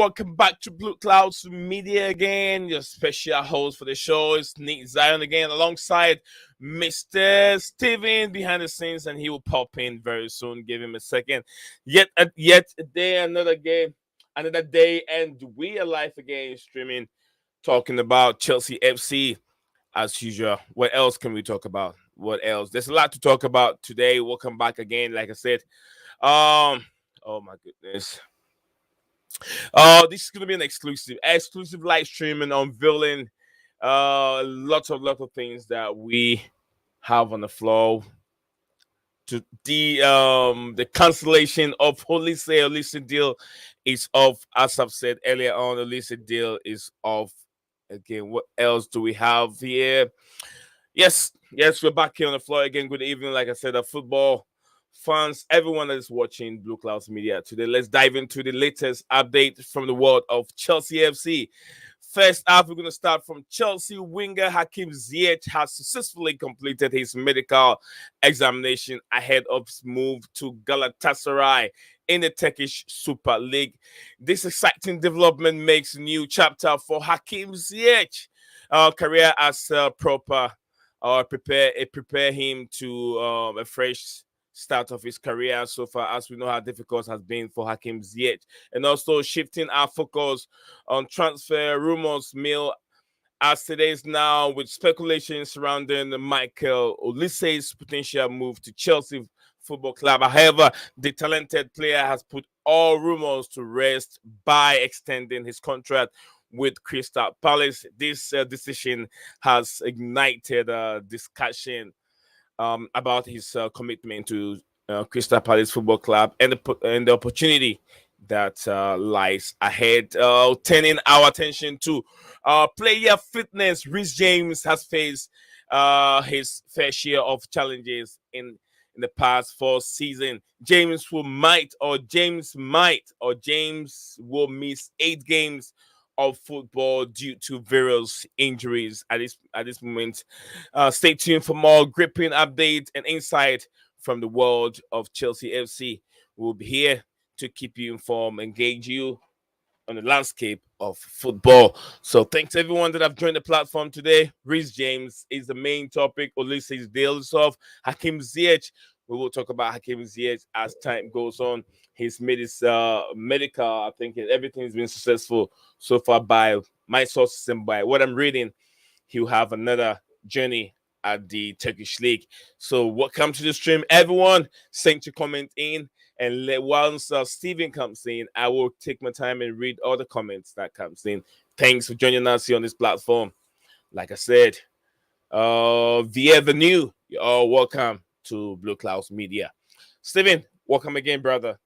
welcome back to Blue Clouds Media again. Your special host for the show is Nick Zion again, alongside Mr. Steven behind the scenes, and he will pop in very soon. Give him a second. Yet a day, another game, another day, and we are live again streaming, talking about Chelsea FC as usual. What else can we talk about? What else? There's a lot to talk about today. Welcome back again. Like I said, oh my goodness. This is gonna be an exclusive live stream and unveiling lots of things that we have on the floor. To the cancellation of Olise deal is off. As I've said earlier on, Olise deal is off. Again, what else do we have here? Yes, we're back here on the floor again. Good evening, like I said, football fans, everyone that is watching Blue Clouds Media today. Let's dive into the latest update from the world of Chelsea FC. First off, we're going to start from Chelsea winger Hakim Ziyech has successfully completed his medical examination ahead of his move to Galatasaray in the Turkish Super League. This exciting development makes a new chapter for Hakim Ziyech career as proper prepare him to a fresh start of his career so far, as we know how difficult it has been for Hakim Ziyech. And also shifting our focus on transfer rumors mill as today's now, with speculation surrounding Michael Olise's potential move to Chelsea Football Club. However, the talented player has put all rumors to rest by extending his contract with Crystal Palace. This decision has ignited discussion about his commitment to Crystal Palace Football Club and the opportunity that lies ahead. Turning our attention to player fitness, Reece James has faced his fair share of challenges in the past 4 seasons. James will miss 8 games of football due to various injuries at this moment. Stay tuned for more gripping updates and insight from the world of Chelsea FC. We'll be here to keep you informed, engage you on the landscape of football. So thanks everyone that have joined the platform today. Reece James is the main topic. Olise's deal is off. Hakim Ziyech. We will talk about Hakim Ziyech as time goes on. He's made his medical. I think everything's been successful so far by my sources and by what I'm reading. He'll have another journey at the Turkish League. So welcome to the stream, everyone. Send your comment in, and once Steven comes in, I will take my time and read all the comments that comes in. Thanks for joining us here on this platform. Like I said, via the new, you're all welcome to Blue Clouds Media. Steven, welcome again, brother.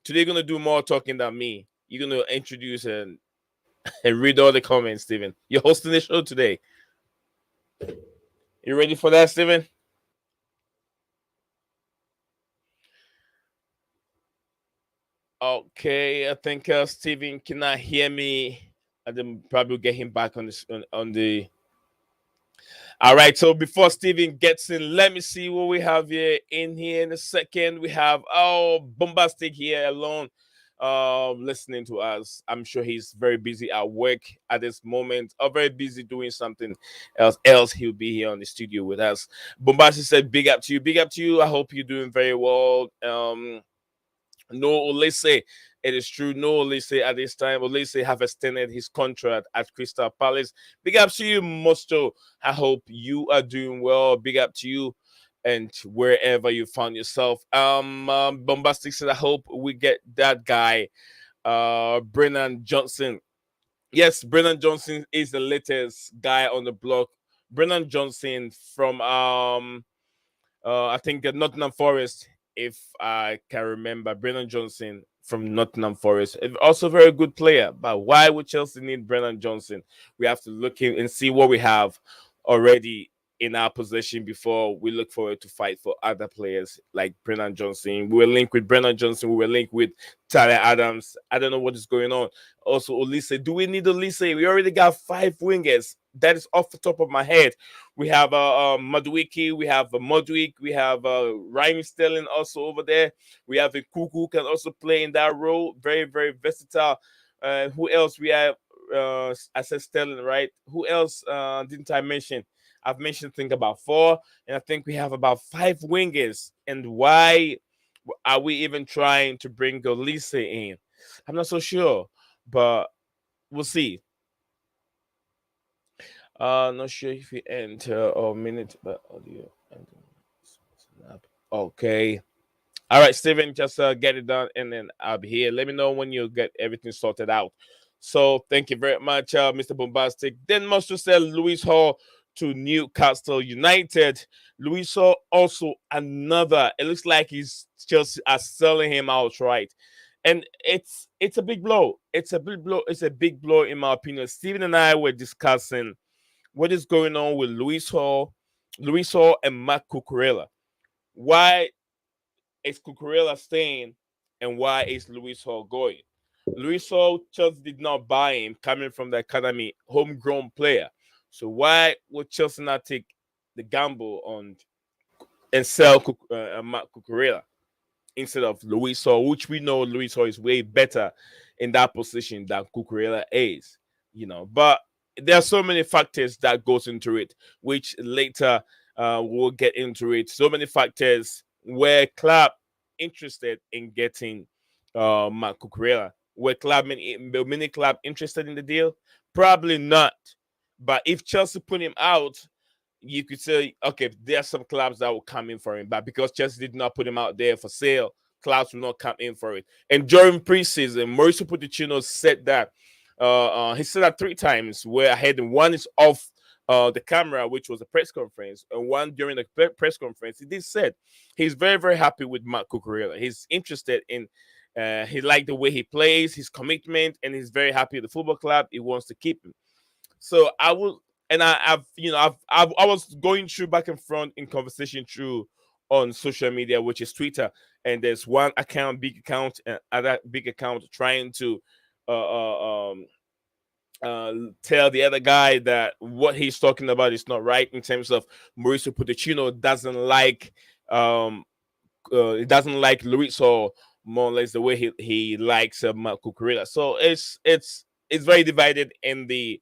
Today, you're going to do more talking than me. You're going to introduce and read all the comments, Steven. You're hosting the show today. You ready for that, Steven? Okay, I think Steven cannot hear me. I then probably get him back on the. All right, so before Steven gets in, let me see what we have here in a second. We have Bombastic here alone, listening to us. I'm sure he's very busy at work at this moment, or very busy doing something else he'll be here on the studio with us. Bombastic said, "Big up to you. I hope you're doing very well." No Olise. It is true. No Olise at this time. Olise have extended his contract at Crystal Palace. Big up to you, Mosto. I hope you are doing well. Big up to you and wherever you found yourself. Bombastic said, I hope we get that guy, Brennan Johnson. Yes, Brennan Johnson is the latest guy on the block. Brennan Johnson from I think Nottingham Forest, if I can remember. Brennan Johnson from Nottingham Forest, also a very good player. But why would Chelsea need Brennan Johnson? We have to look in and see what we have already in our possession before we look forward to fight for other players like Brennan Johnson. We were linked with Brennan Johnson. We were linked with Tyler Adams. I don't know what is going on. Also, Olise. Do we need Olise? We already got 5 wingers. That is off the top of my head. We have Madueke, we have Modric, we have Raheem Sterling also over there. We have a Kuku can also play in that role. Very, very versatile Who else we have? I said Sterling, right? Who else didn't I mention? I've mentioned think about four, and I think we have about five wingers. And why are we even trying to bring Olise in? I'm not so sure, but we'll see. Not sure if we enter or minute, but audio. Okay. All right, Steven, just get it done and then I'll be here. Let me know when you get everything sorted out. So thank you very much, Mr. Bombastic. Then must you sell Luis Hall to Newcastle United. Luis Hall also another. It looks like he's just selling him outright. And it's a big blow. It's a big blow. It's a big blow in my opinion. Steven and I were discussing what is going on with Luis Hall and Matt Cucurella. Why is Cucurella staying and why is Luis Hall going? Luis Hall Chelsea did not buy him coming from the academy, homegrown player. So why would Chelsea not take the gamble on and sell Matt Cucurella instead of Luis Hall, which we know Luis Hall is way better in that position than Cucurella is, But there are so many factors that goes into it, which later we'll get into it. So many factors where club interested in getting Matt Cucurella. Were many club interested in the deal? Probably not. But if Chelsea put him out, you could say, okay, there are some clubs that will come in for him, but because Chelsea did not put him out there for sale, clubs will not come in for it. And during preseason, Mauricio Pochettino said that he said that three times. Where I had one is off the camera, which was a press conference, and one during the press conference. He did said he's very very happy with Mark Cucurella. He's interested in. He liked the way he plays, his commitment, and he's very happy at the football club. He wants to keep him. So I will, and I was going through back and front in conversation through on social media, which is Twitter, and there's one account, big account, and other big account trying to uh, uh, um, tell the other guy that what he's talking about is not right in terms of Mauricio Pochettino doesn't like Luis or more or less the way he likes Marc Cucurella. So it's very divided in the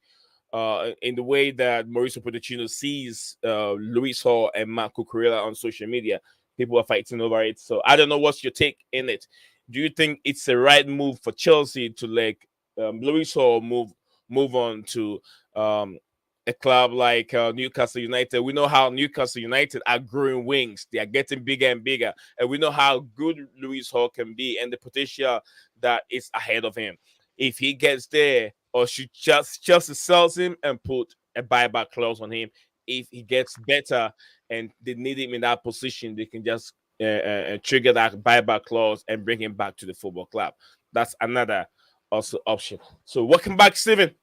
way that Mauricio Pochettino sees Luis Hall and Matt Cucurella on social media. People are fighting over it. So I don't know what's your take in it. Do you think it's the right move for Chelsea to let Luis Hall move on to a club like Newcastle United? We know how Newcastle United are growing wings. They are getting bigger and bigger. And we know how good Luis Hall can be and the potential that is ahead of him. If he gets there, or should just sells him and put a buyback clause on him. If he gets better and they need him in that position, they can just trigger that buyback clause and bring him back to the football club. That's another also option. So welcome back, Steven.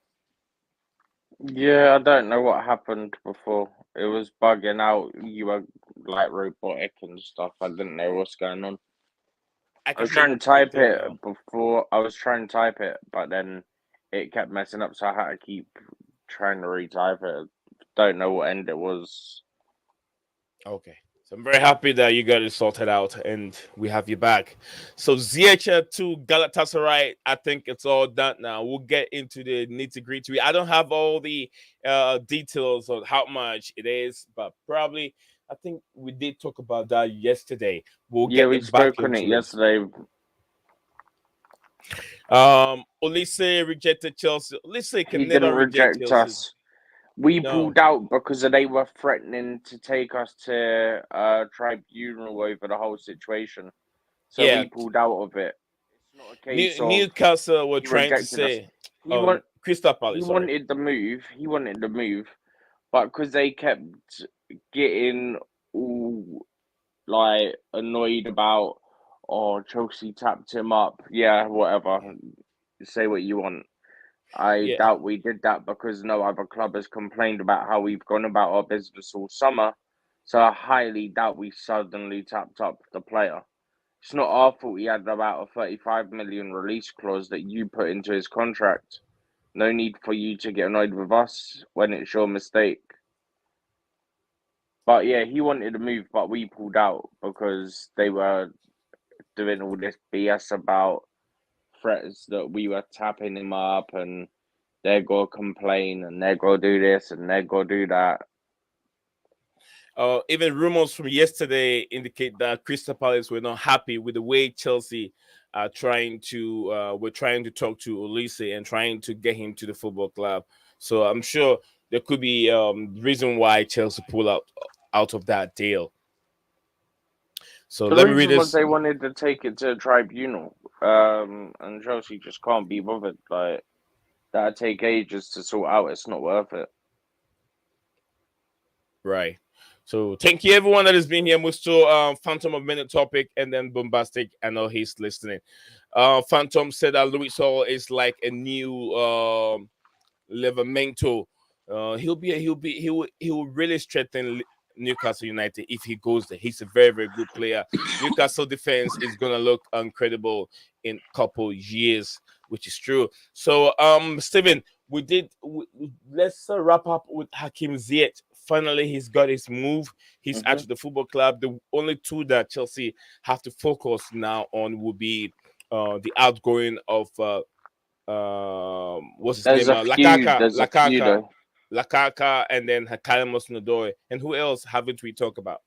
Yeah, I don't know what happened before. It was bugging out. You were like robotic and stuff. I didn't know what's going on. I I was can hear trying to you very type clear it now. before. I was trying to type it, but then it kept messing up, so I had to keep trying to retype it. Don't know what end it was. Okay. So I'm very happy that you got it sorted out and we have you back. So Ziyech to Galatasaray, I think it's all done now. We'll get into the nitty gritty. I don't have all the details on how much it is, but probably I think we did talk about that yesterday. We'll Yeah, get we it back spoke on it into it. yesterday. Olise rejected Chelsea. Olise He can didn't never reject reject Chelsea. us. We No. pulled out because they were threatening to take us to tribunal over the whole situation. So Yeah. we pulled out of it. It's not a case of Newcastle were he trying to rejected us. say He want Crystal he Palace, sorry. wanted the move. He wanted the move, but because they kept getting all like annoyed about, oh, Chelsea tapped him up. Yeah, whatever. Yeah. Say what you want. I Yeah. doubt we did that because no other club has complained about how we've gone about our business all summer. So I highly doubt we suddenly tapped up the player. It's not our fault he had about a 35 million release clause that you put into his contract. No need for you to get annoyed with us when it's your mistake. But yeah, he wanted to move, but we pulled out because they were doing all this BS about threats that we were tapping him up and they're going to complain and they're going to do this and they're going to do that. Even rumors from yesterday indicate that Crystal Palace were not happy with the way Chelsea are trying to were trying to talk to Olise and trying to get him to the football club. So I'm sure there could be reason why Chelsea pull out of that deal. So The let me read reason was this. they wanted to take it to a tribunal, and Chelsea just can't be bothered. Like, that'd take ages to sort out. It's not worth it. Right. So thank you everyone that has been here. Musto, Phantom of Minute topic, and then Bombastic. I know he's listening. Phantom said that Luis Hall is like a new Livramento. He will really strengthen Newcastle United if he goes there. He's a very, very good player. Newcastle defense is gonna look incredible in a couple years, which is true. So Steven, let's wrap up with Hakim Ziyech. Finally, he's got his move. He's Mhm. out of the football club. The only two that Chelsea have to focus now on will be the outgoing of what's his There's name? a few. Lakaka, There's a few though. and then Hakim Ziyech. And who else haven't we talked about?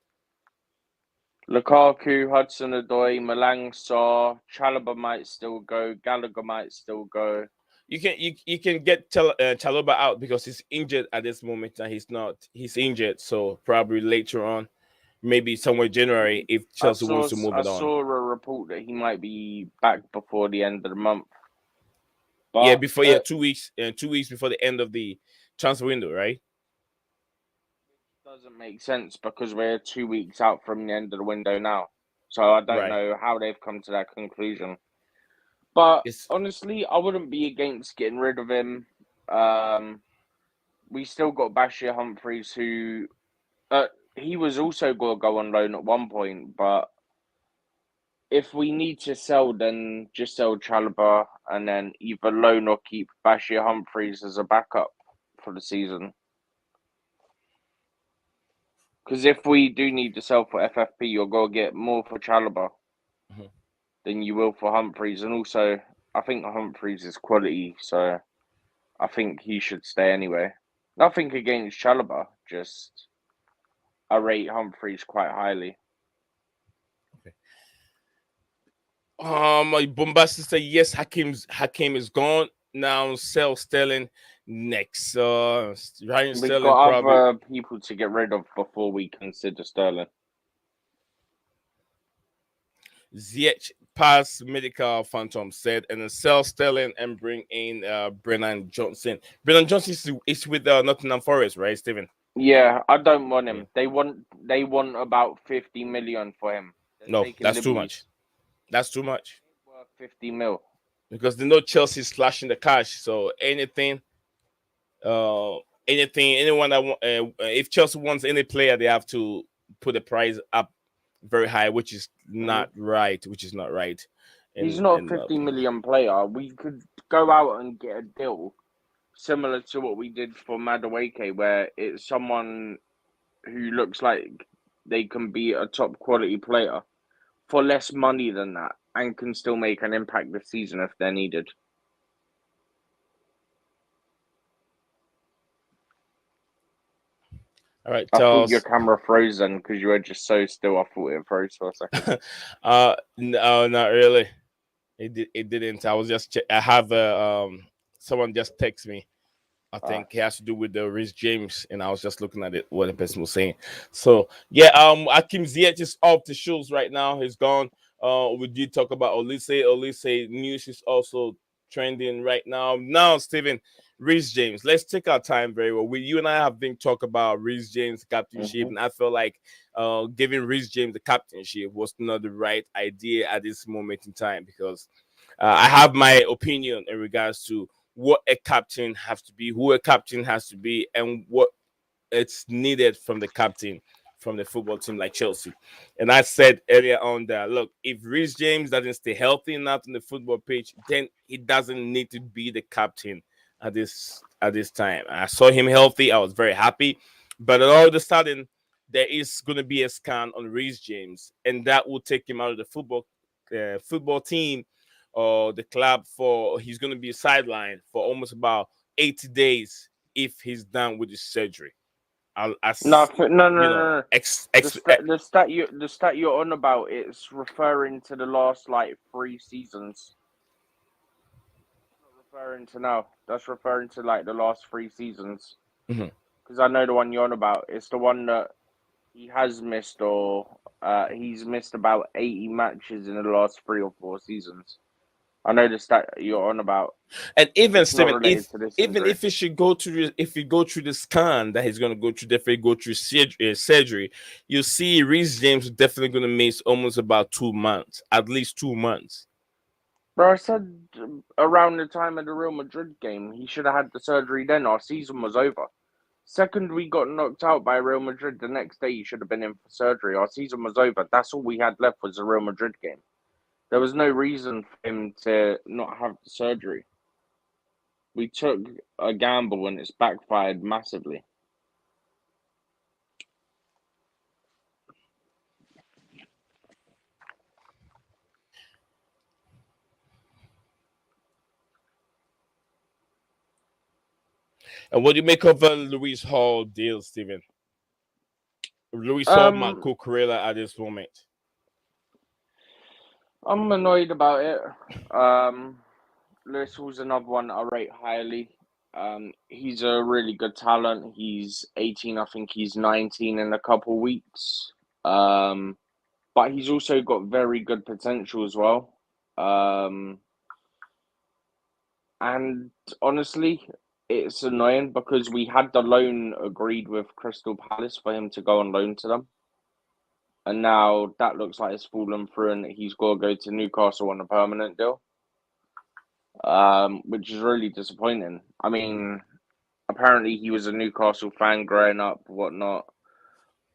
Lukaku, Hudson-Odoi, Malang Sarr, Chalobah might still go. Gallagher might still go. You can get Chalobah out because he's injured at this moment and he's injured, so probably later on, maybe somewhere January if Chelsea wants to move I it on. saw a report that he might be back before the end of the month. Yeah, But before 2 weeks before the end of the transfer window, right? doesn't make sense because we're 2 weeks out from the end of the window now. So I don't Right. know how they've come to that conclusion. But It's honestly, I wouldn't be against getting rid of him. We still got Bashir Humphreys, who he was also going to go on loan at one point. But if we need to sell, then just sell Chalobah and then either loan or keep Bashir Humphreys as a backup for the season. Because if we do need to sell for FFP, you're going to get more for Chalobah Mhm. than you will for Humphreys. And also, I think Humphreys is quality, so I think he should stay anyway. Nothing against Chalobah, just I rate Humphreys quite highly. Bombastic say yes. Hakim is gone now. Sell Sterling next. Ryan We've Sterling got probably. other people to get rid of before we consider Sterling. Ziyech pass medical Phantom said, and then sell Sterling and bring in Brennan Johnson. Brennan Johnson is with Nottingham Forest, right, Stephen? Yeah, I don't want Yeah. him. They want about 50 million for him. They're No, taking that's too much. liberties. That's too much Worth 50 mil. because they know Chelsea's slashing the cash. So uh, anyone that if Chelsea wants any player, they have to put the price up very high, which is not right. Which is not right. He's And not a and 50 million player. We could go out and get a deal similar to what we did for Madueke, where it's someone who looks like they can be a top quality player for less money than that and can still make an impact this season if they're needed. all right, I thought your Charles. camera froze then because you were just so still. I thought it froze for a second. No, not really. It didn't. I was just. I have someone just text me. I Ah, think it has to do with the Rhys James, and I was just looking at it what the person was saying. So yeah, Hakim Ziyech is off the shoes right now. He's gone. We did talk about Olise. Olise news is also trending right now. Now, Stephen, Rhys James. Let's take our time very well. You and I have been talking about Rhys James captainship, mm-hmm. and I feel like giving Rhys James the captainship was not the right idea at this moment in time because I have my opinion in regards to what a captain has to be, who a captain has to be, and what it's needed from the captain from the football team like Chelsea. And I said earlier on that look, if Rhys James doesn't stay healthy enough on the football pitch, then he doesn't need to be the captain at this time. I saw him healthy, I was very happy, but all of a sudden there is going to be a scan on Rhys James, and that will take him out of the football team or the club for he's going to be sidelined for almost about 80 days if he's done with his surgery. No, no, no, You no, know, no. The stat you're on about, it's referring to the last like 3 seasons. Not referring to now. That's referring to like the last 3 seasons. Mhm. Because I know the one you're on about. It's the one that he has missed, or he's missed about 80 matches in the last 3 or 4 seasons. I know the stat you're on about. And even It's not Steven, related to this even injury. if he should go through, if you go through the scan that he's going to go through, definitely go through surgery, you see Reece James is definitely going to miss almost about 2 months, at least 2 months. Bro, I said around the time of the Real Madrid game, he should have had the surgery then. Our season was over. Second, we got knocked out by Real Madrid. The next day, he should have been in for surgery. Our season was over. That's all we had left was the Real Madrid game. There was no reason for him to not have the surgery. We took a gamble and it's backfired massively. And what do you make of Luis Hall deal, Steven? Luis Hall, Marco Corella at this moment. I'm annoyed about it. Lewis Hall's another one I rate highly. He's a really good talent. He's 18, I think he's 19 in a couple weeks. But he's also got very good potential as well. And honestly, it's annoying because we had the loan agreed with Crystal Palace for him to go on loan to them. And now that looks like it's fallen through and he's got to go to Newcastle on a permanent deal. Which is really disappointing. I mean, apparently he was a Newcastle fan growing up, whatnot.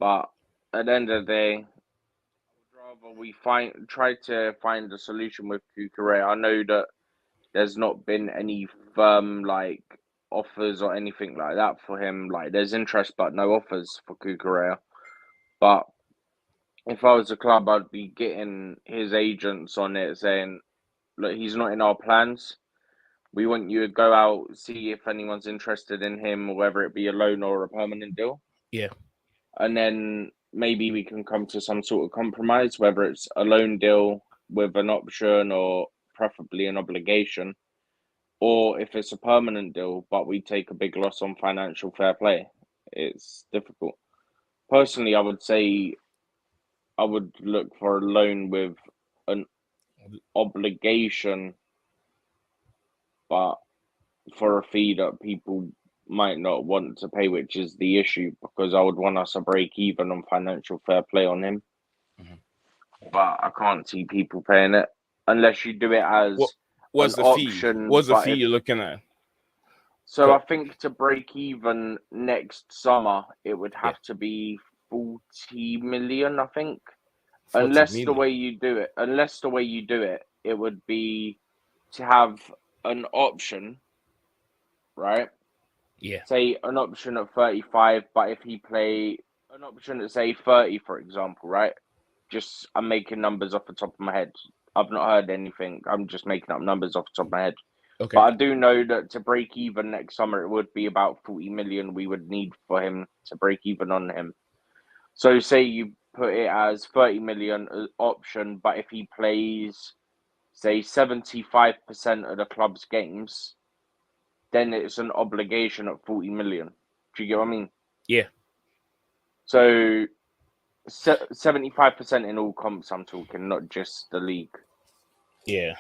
But at the end of the day, I would rather we try to find a solution with Cucurella. I know that there's not been any firm like offers or anything like that for him. Like there's interest but no offers for Cucurella. But if I was a club, I'd be getting his agents on it saying, look, he's not in our plans. We want you to go out, see if anyone's interested in him, whether it be a loan or a permanent deal. Yeah. And then maybe we can come to some sort of compromise, whether it's a loan deal with an option or preferably an obligation, or if it's a permanent deal, but we take a big loss on financial fair play. It's difficult. Personally, I would say I would look for a loan with an obligation, but for a fee that people might not want to pay, which is the issue, because I would want us to break even on financial fair play on him. But I can't see people paying it unless you do it as What's an the fee? option. What's the fee you're looking at? So I think to break even next summer, it would have to be 40 million, I think. 40 Unless million. the way you do it, it would be to have an option, right? Yeah. Say an option at 35, but if he play an option at say 30, for example, right? Just I'm making numbers off the top of my head. I've not heard anything. I'm just making up numbers off the top of my head. Okay. But I do know that to break even next summer, it would be about 40 million we would need for him to break even on him. So say you put it as 30 million option, but if he plays, say, 75% of the club's games, then it's an obligation at 40 million. Do you get what I mean? Yeah. So 75% in all comps, I'm talking, not just the league. Yeah.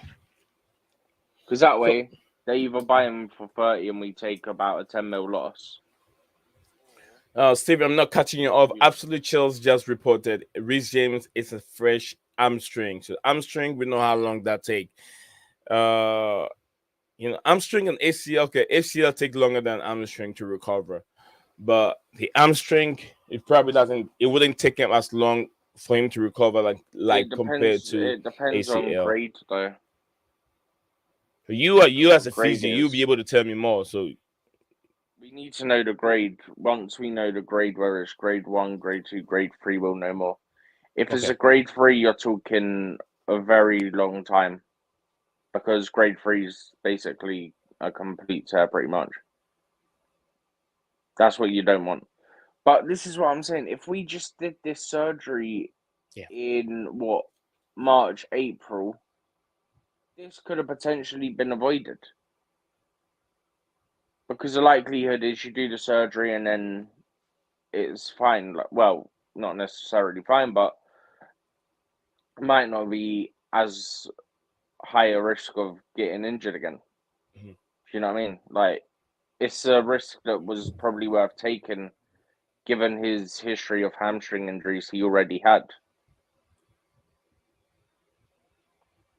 Because that way, they either buy him for 30 and we take about a 10 mil loss. Steve, I'm not cutting you off. Absolute Chills just reported Reece James is a fresh hamstring. So hamstring, we know how long that take. Hamstring and ACL, okay, ACL take longer than hamstring to recover. But the hamstring, it wouldn't take him as long for him to recover like compared to it depends ACL. on grade though. You as a physio, you'll be able to tell me more. So we need to know the grade. Once we know the grade, whether it's grade 1, grade 2, grade 3, we'll know more. If it's a grade 3, you're talking a very long time. because grade 3 is basically a complete tear, pretty much. That's what you don't want. But this is what I'm saying. If we just did this surgery in March, April, this could have potentially been avoided. Because the likelihood is you do the surgery and then it's fine. Well, not necessarily fine, but it might not be as high a risk of getting injured again. Mhm. You know what I mean? Like, it's a risk that was probably worth taking given his history of hamstring injuries he already had.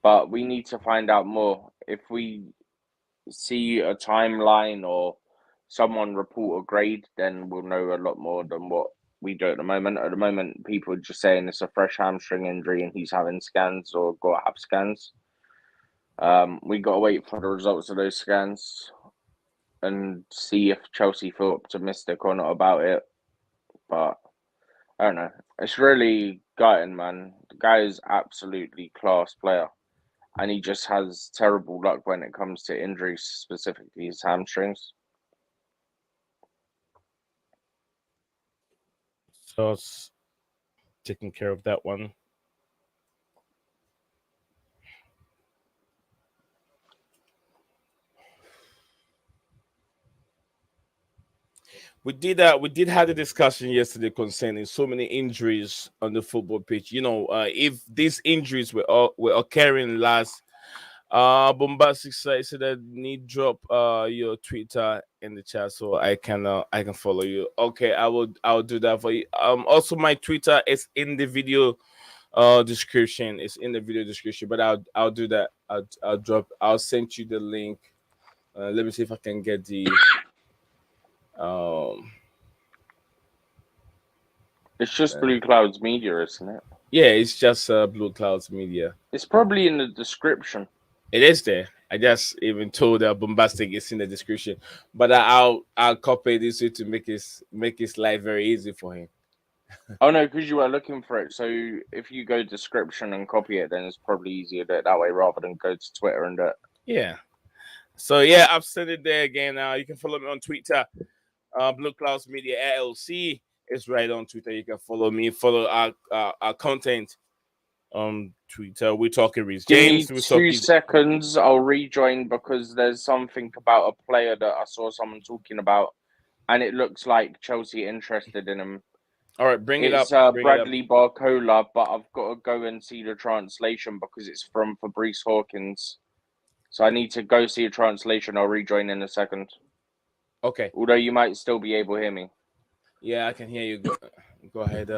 But we need to find out more. If we see a timeline or someone report a grade, then we'll know a lot more than what we do at the moment. At the moment, people are just saying it's a fresh hamstring injury and he's having scans or got to have scans. We got to wait for the results of those scans and see if Chelsea feel optimistic or not about it. But I don't know. It's really gutting, man. The guy is absolutely class player, and he just has terrible luck when it comes to injuries, specifically his hamstrings. So it's taking care of that one. We did have a discussion yesterday concerning so many injuries on the football pitch. If these injuries were occurring last, bombastic site said that need drop your Twitter in the chat so I can follow you. Okay, I'll do that for you. Also my Twitter is in the video description. It's in the video description, but I'll do that. I'll send you the link. Let me see if I can get the um It's just Blue Clouds Media, isn't it? yeah, it's just Blue Clouds Media. It's probably in the description. It is there. I just even told bombastic it's in the description, but I'll copy this way to make his life very easy for him. Oh no, because you were looking for it. So if you go description and copy it, then it's probably easier to do it that way rather than go to Twitter and do it. Yeah. So yeah, I've sent it there again. You can follow me on Twitter. Blue Clouds Media LLC is right on Twitter. You can follow me. Follow our content on Twitter. We're talking Reece Give James. me We're 2 seconds. I'll rejoin because there's something about a player that I saw someone talking about, and it looks like Chelsea interested in him. All right, bring it up. It's Bradley Barcola, but I've got to go and see the translation because it's from Fabrice Hawkins. So I need to go see a translation. I'll rejoin in a second. Okay. Although you might still be able to hear me. Yeah, I can hear you. Go ahead.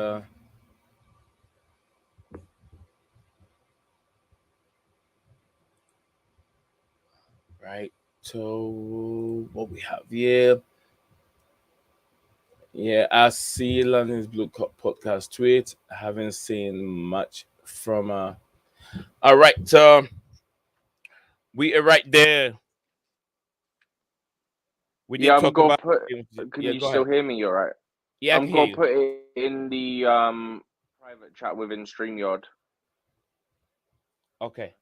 Right. So what we have here. Yeah, I see London's Blue podcast tweet. I haven't seen much from all right, we are right there. We did I'm talk gonna about put. Can yeah, you go still ahead. hear me? All right. Yeah, I I'm can hear gonna you. put it in the private chat within StreamYard. Okay.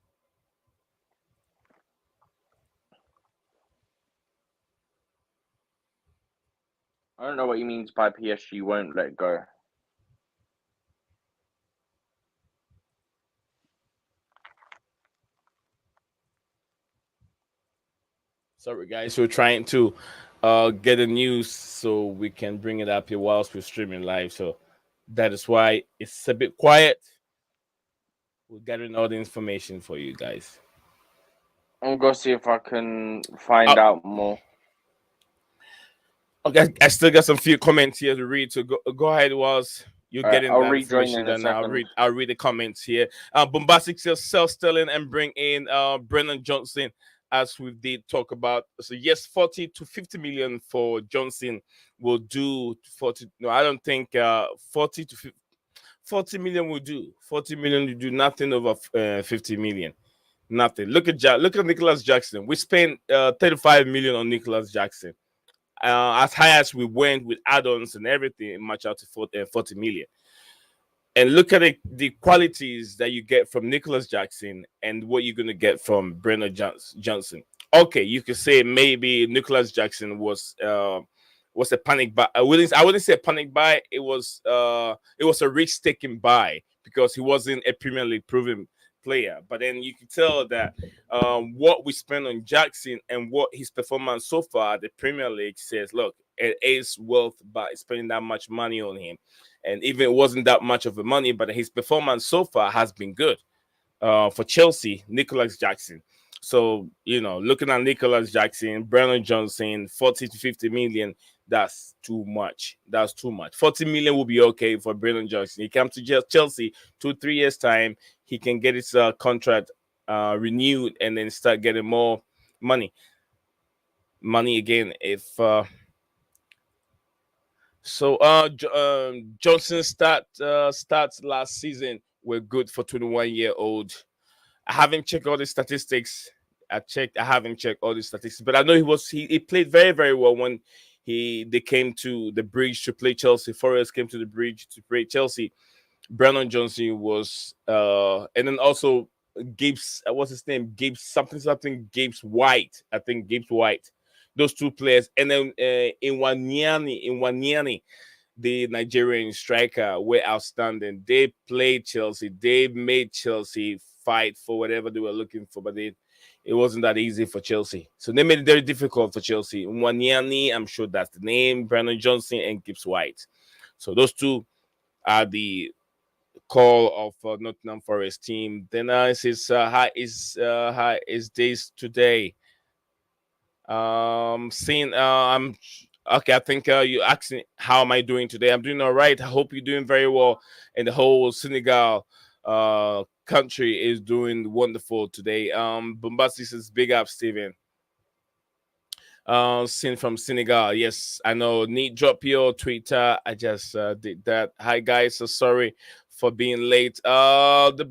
I don't know what he means by PSG won't let go. Sorry guys, we're trying to get the news so we can bring it up here whilst we're streaming live. So that is why it's a bit quiet. We're gathering all the information for you guys. I'm gonna see if I can find out more. Okay, I still got some few comments here to read. So go ahead whilst you're getting I'll that rejoin information in a done. second. I'll read the comments here. Bombastic sell Sterling and bring in Brennan Johnson, as we did talk about. So yes, 40 to 50 million for Johnson will do 40. No, I don't think 40 to 50, 40 million will do. 40 million will do nothing over 50 million. Nothing. Look at Nicholas Jackson. We spent 35 million on Nicholas Jackson. As high as we went with add-ons and everything, it matched out to 40 million. and look at the qualities that you get from Nicholas Jackson and what you're gonna get from Brennan Johnson. Okay, you could say maybe Nicholas Jackson was a panic buy. I wouldn't say a panic buy. It was a risk taking buy because he wasn't a Premier League proven player. But then you can tell that what we spent on Jackson and what his performance so far at the Premier League says, look, it is worth by spending that much money on him. And even it wasn't that much of the money, but his performance so far has been good for Chelsea, Nicholas Jackson. So, looking at Nicholas Jackson, Brennan Johnson, 40 to 50 million, that's too much. That's too much. 40 million will be okay for Brennan Johnson. He comes to Chelsea 2-3 years' time. He can get his contract renewed and then start getting more money. Money again. If so, Johnson starts last season were good for 21-year-old. I haven't checked all the statistics. I haven't checked all the statistics, but I know he played very very well when they came to the bridge to play Chelsea. Forest came to the bridge to play Chelsea. Brandon Johnson was and then also Gibbs. What's his name? Gibbs something. Gibbs White. I think Gibbs White. Those two players, and then Inwaniani, the Nigerian striker, were outstanding. They played Chelsea. They made Chelsea fight for whatever they were looking for, but it wasn't that easy for Chelsea. So they made it very difficult for Chelsea. Nwaniani, I'm sure that's the name, Brandon Johnson and Gibbs White. So those two are the call of Nottingham Forest team. Then it says hi is days today. Seeing I'm okay. I think you asking how am I doing today? I'm doing all right. I hope you're doing very well, and the whole Senegal country is doing wonderful today. Bombastic says big up, Steven. Sin from Senegal. Yes, I know. Need drop your Twitter. I just did that. Hi guys, so sorry for being late. The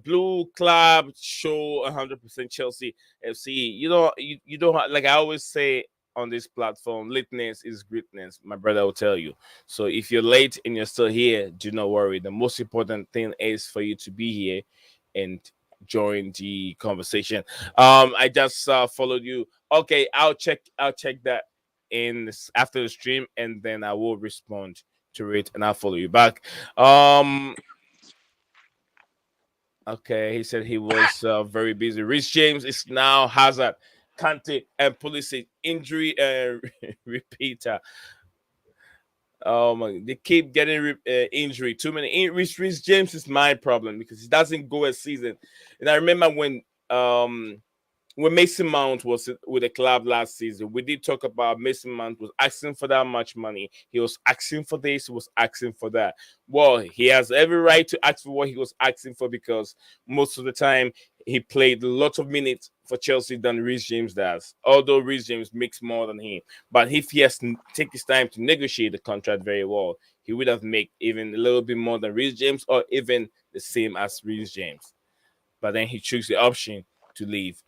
blue club show 100% Chelsea FC. You don't like I always say on this platform, lateness is greatness. My brother will tell you. So if you're late and you're still here, do not worry. The most important thing is for you to be here and join the conversation. I just followed you. Okay, I'll check that after the stream, and then I will respond to it, and I'll follow you back. Okay, he said he was very busy. Rich James is now Hazard, Kante, and Pulisic injury repeater. Oh my! They keep getting injury. Too many injuries. Rich James is my problem because he doesn't go a season. And I remember when Mason Mount was with the club last season, we did talk about Mason Mount was asking for that much money. He was asking for this, he was asking for that. Well, he has every right to ask for what he was asking for because most of the time he played lots of minutes for Chelsea than Reece James does. Although Reece James makes more than him, but if he has to take his time to negotiate the contract very well, he would have made even a little bit more than Reece James, or even the same as Reece James. But then he chose the option to leave.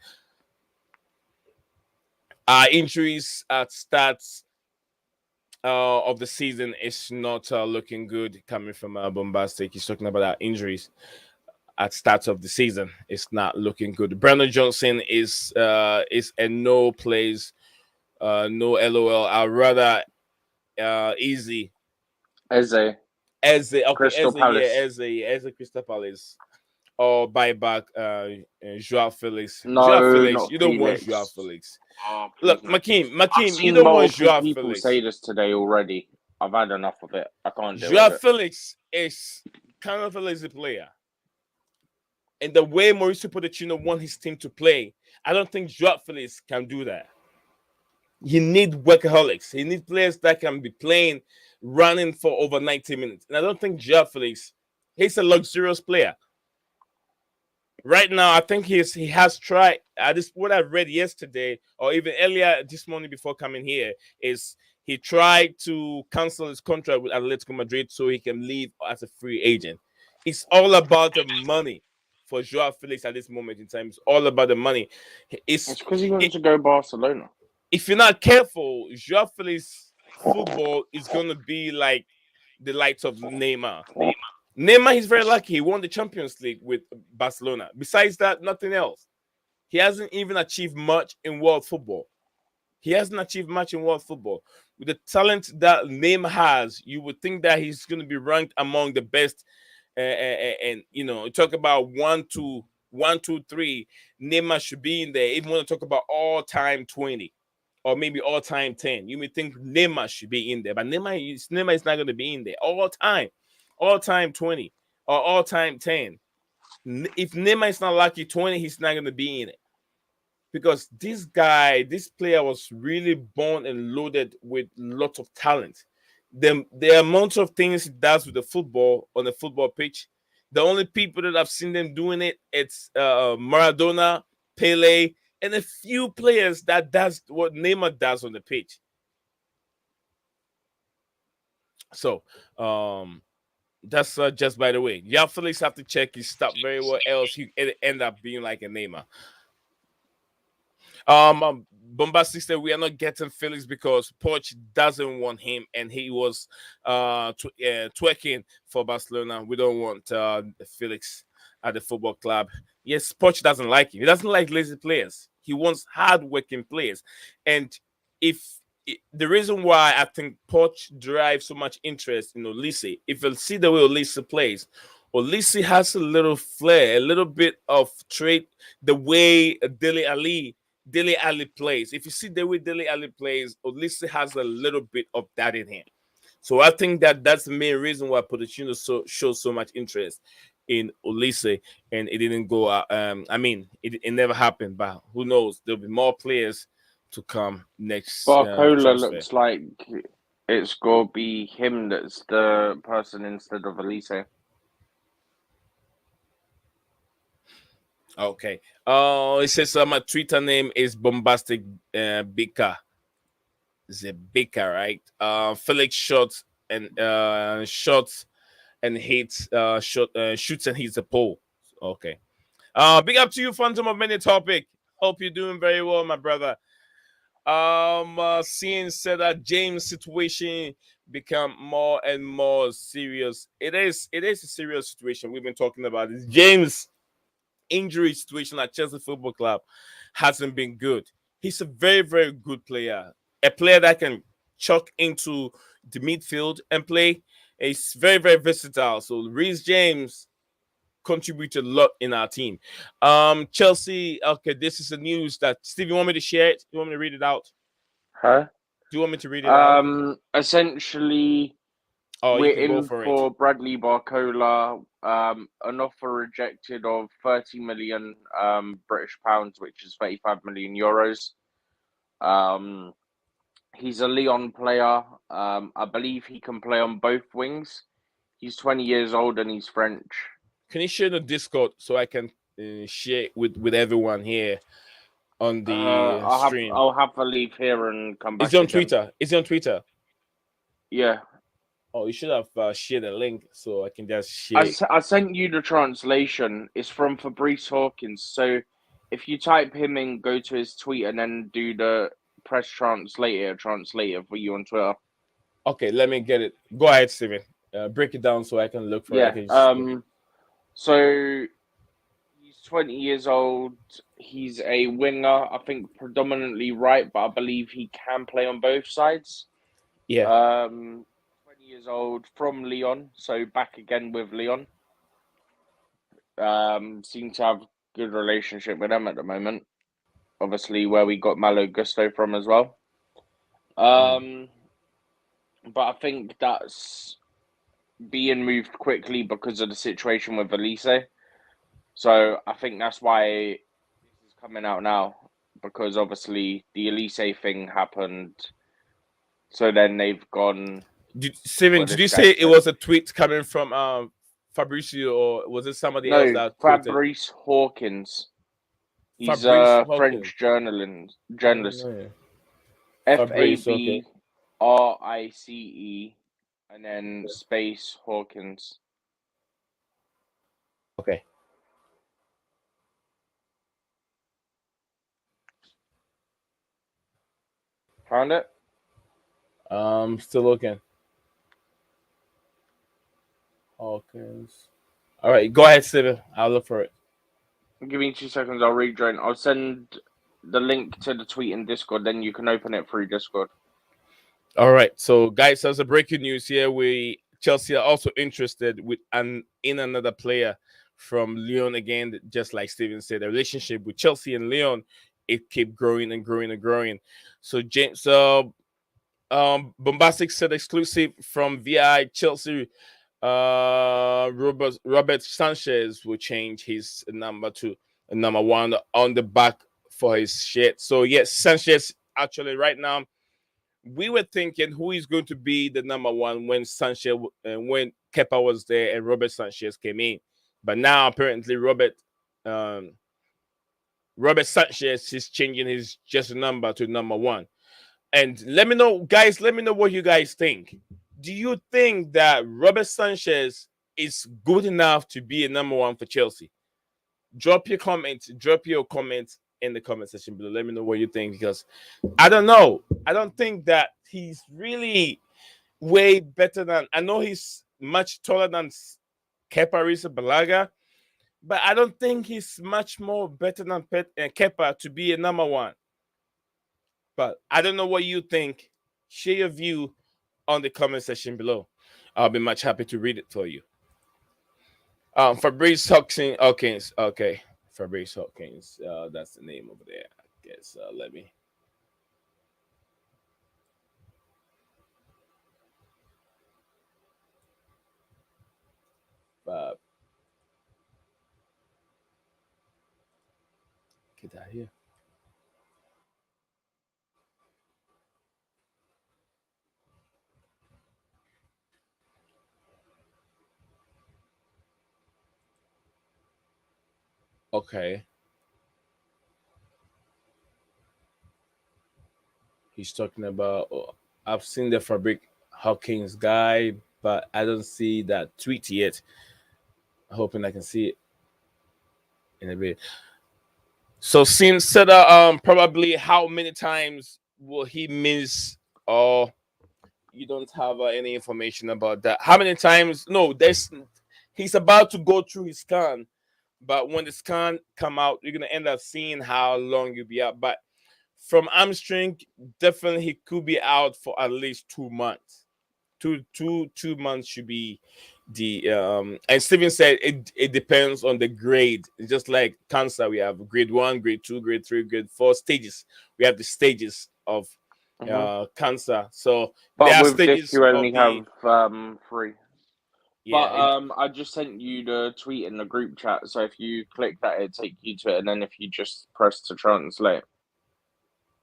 Injuries at starts of the season is not looking good. Coming from Bombastic, he's talking about our injuries at starts of the season. It's not looking good. Brandon Johnson is a no plays, no LOL. I'd rather easy Crystal Palace. Eze Crystal Palace. Or buy back Joao Felix. Joao No, Felix, not you don't want Joao Felix. Felix. Oh, please Look, no. I've Makeem, you seen don't want multiple Joao people say Felix. this today already. I've had enough of it. I can't deal Joao with it. Felix is kind of a lazy player. And the way Mauricio Pochettino want his team to play, I don't think Joao Felix can do that. He need workaholics. He need players that can be playing, running for over 90 minutes. And I don't think Joao Felix, he's a luxurious player. Right now, I think he has tried. This what I read yesterday, or even earlier this morning before coming here, is he tried to cancel his contract with Atletico Madrid so he can leave as a free agent. It's all about the money for Joao Felix at this moment in time. It's all about the money. It's because he wants to go Barcelona. If you're not careful, Joao Felix football is gonna be like the likes of Neymar. Neymar, he's very lucky. He won the Champions League with Barcelona. Besides that, nothing else. He hasn't even achieved much in world football. He hasn't achieved much in world football. With the talent that Neymar has, you would think that he's going to be ranked among the best. And you know, talk about one, two, three. Neymar should be in there. Even when you talk about all-time 20 or maybe all-time 10, you may think Neymar should be in there, but Neymar is not going to be in there all-time 20 or all-time 10. If Neymar is not lucky 20, he's not going to be in it because this player was really born and loaded with lots of talent. The amount of things he does with the football on the football pitch, the only people that I've seen them doing it's Maradona, Pele, and a few players that does what Neymar does on the pitch. So, that's just by the way. Y'all Felix have to check his stuff very well, else he end up being like a Neymar. Bombastic said we are not getting Felix because Poch doesn't want him, and he was twerking for Barcelona. We don't want Felix at the football club. Yes, Poch doesn't like him. He doesn't like lazy players. He wants hard-working players, and the reason why I think Poch derives so much interest in Olise, if you see the way Olise plays, Olise has a little flair, a little bit of trait, the way Dele Ali plays. If you see the way Dele Ali plays, Olise has a little bit of that in him. So I think that's the main reason why Pochettino shows so much interest in Olise, and it didn't go out. It never happened, but who knows? There'll be more players to come next Barcola transfer. looks like it's gonna be him that's the person instead of Elise. Okay. It says my Twitter name is Bombastic Bika. Zebika, right? Felix shots and hits shoots and hits the pole. Okay. Big up to you, Phantom of Many Topic. Hope you're doing very well, my brother. Seeing said that James' situation become more and more serious. It is a serious situation. We've been talking about this. James' injury situation at Chelsea Football Club hasn't been good. He's a very, very good player. A player that can chuck into the midfield and play. He's very, very versatile. So Reece James contributed a lot in our team. Chelsea, okay, this is the news that Steve, you want me to share it? You want me to read it out? Huh? Do you want me to read it out? Essentially, Oh, you we're can go in for it. for Bradley Barcola. An offer rejected of 30 million British pounds, which is 35 million euros. He's a Lyon player. I believe he can play on both wings. He's 20 years old and he's French. Can you share the Discord so I can share it with everyone here on the stream? I'll have to leave here and come back. Is it on again. Twitter? Is it on Twitter? Yeah. Oh, you should have shared a link so I can just share it. I sent you the translation. It's from Fabrice Hawkins. So if you type him in, go to his tweet, and then do the press translator for you on Twitter. Okay, let me get it. Go ahead, Steven. Break it down so I can look for it. So he's 20 years old. He's a winger, I think predominantly right, but I believe he can play on both sides. Yeah. 20 years old, from Lyon, so back again with Lyon. Seem to have good relationship with them at the moment. Obviously, where we got Malo Gusto from as well. But I think that's being moved quickly because of the situation with Elise. So I think that's why this is coming out now, because obviously the Elise thing happened. So then they've gone. Steven, did you say it was a tweet coming from Fabrizio, or was it somebody else that tweeted? Fabrice Hawkins. He's Fabrice a Hawkins. French journalist. Oh, Fabrice and then space Hawkins. Okay. Found it? Still looking. Hawkins. All right, go ahead, Steven. I'll look for it. Give me 2 seconds. I'll rejoin. I'll send the link to the tweet in Discord. Then you can open it through Discord. All right, so guys, as a breaking news here, we Chelsea are also interested in another player from Lyon again. Just like Steven said, the relationship with Chelsea and Lyon, it kept growing and growing and growing. So James, Bombastic said exclusive from VI Chelsea. Robert Sanchez will change his number to number one on the back for his shirt. So yes, Sanchez actually right now we were thinking who is going to be the number one when Sanchez when Kepa was there and Robert Sanchez came in, but now apparently um, Robert Sanchez is changing his just number to number one. And let me know, guys. Let me know what you guys think. Do you think that Robert Sanchez is good enough to be a number one for Chelsea? Drop your comments. Drop your comments in the comment section below. Let me know what you think because I don't know. I don't think that he's really way better than. I know he's much taller than Kepa Arrizabalaga, but I don't think he's much more better than Kepa to be a number one. But I don't know what you think. Share your view on the comment section below. I'll be much happy to read it for you. Fabrice Hawkins. Okay. Fabrice Hawkins. That's the name over there. I guess. Let me. Get out here. Okay. He's talking about. Oh, I've seen the Fabric Hawkins guy, but I don't see that tweet yet. Hoping I can see it in a bit. So since Seda, probably how many times will he miss? Or you don't have any information about that? How many times? No, there's. He's about to go through his scan, but when the scan come out, you're gonna end up seeing how long you'll be out. But from hamstring, definitely he could be out for at least 2 months. Two months should be the and Steven said it depends on the grade. It's just like cancer. We have grade 1, grade 2, grade 3, grade 4 stages. We have the stages of cancer. So But there are with this, stages you of only the have 3. yeah. But I just sent you the tweet in the group chat. So if you click that, it take you to it, and then if you just press to translate.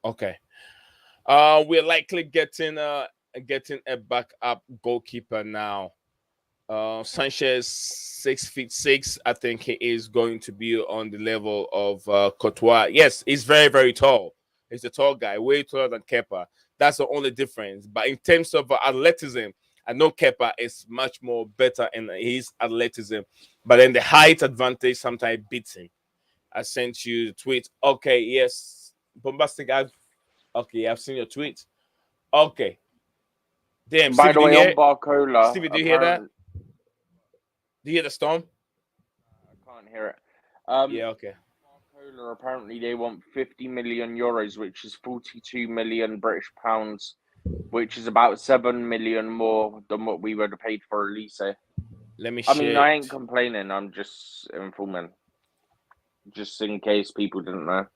Okay. We're likely getting a backup goalkeeper now. Sanchez 6'6". I think he is going to be on the level of Courtois. Yes, he's very very tall. He's a tall guy, way taller than Kepa. That's the only difference. But in terms of athleticism, I know Kepa is much more better in his athleticism. But then the height advantage sometimes beats him. I sent you the tweet. Okay, yes, bombastic. I've seen your tweet. Okay, damn, By Stevie, the do you way, hear? on Barcola, Stevie, do you hear that? apparently Do you hear the storm? I can't hear it. Yeah, okay. Barcola, apparently they want 50 million euros, which is 42 million British pounds, which is about 7 million more than what we would have paid for Elise. Let me I mean, share I ain't it. complaining. I'm just informing, just in case people didn't know.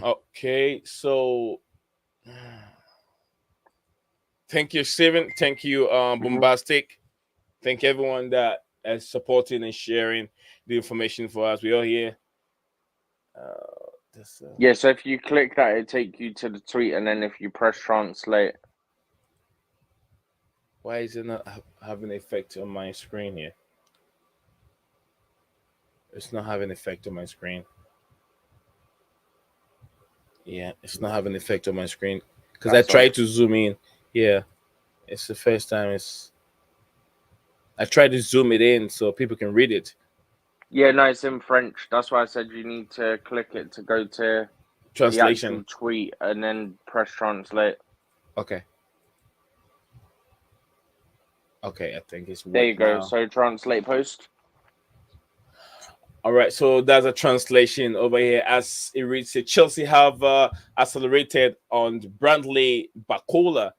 Okay, so thank you, Steven. Thank you, Bombastic. Thank everyone that is supporting and sharing the information for us. We are here. Yeah, so if you click that, it take you to the tweet, and then if you press translate. Why is it not having an effect on my screen here? It's not having an effect on my screen. Yeah, it's not having an effect on my screen because I That's all. tried to zoom in. Yeah, it's the first time. I tried to zoom it in so people can read it. Yeah, no, it's in French. That's why I said you need to click it to go to the actual Translation. tweet and then press translate. Okay. Okay, I think it's There what you go. now? So translate post. All right, so that's a translation over here. As it reads here, Chelsea have accelerated on Bradley Bacola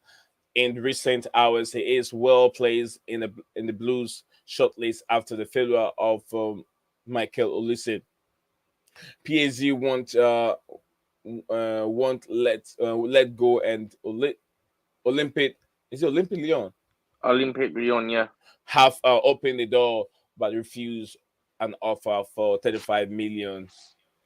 in recent hours. He is well placed in the Blues shortlist after the failure of Michael Olise. PSG won't let go, and Olympic is it Olympic Lyon Olympic Lyon, yeah. have opened the door but refused an offer for 35 million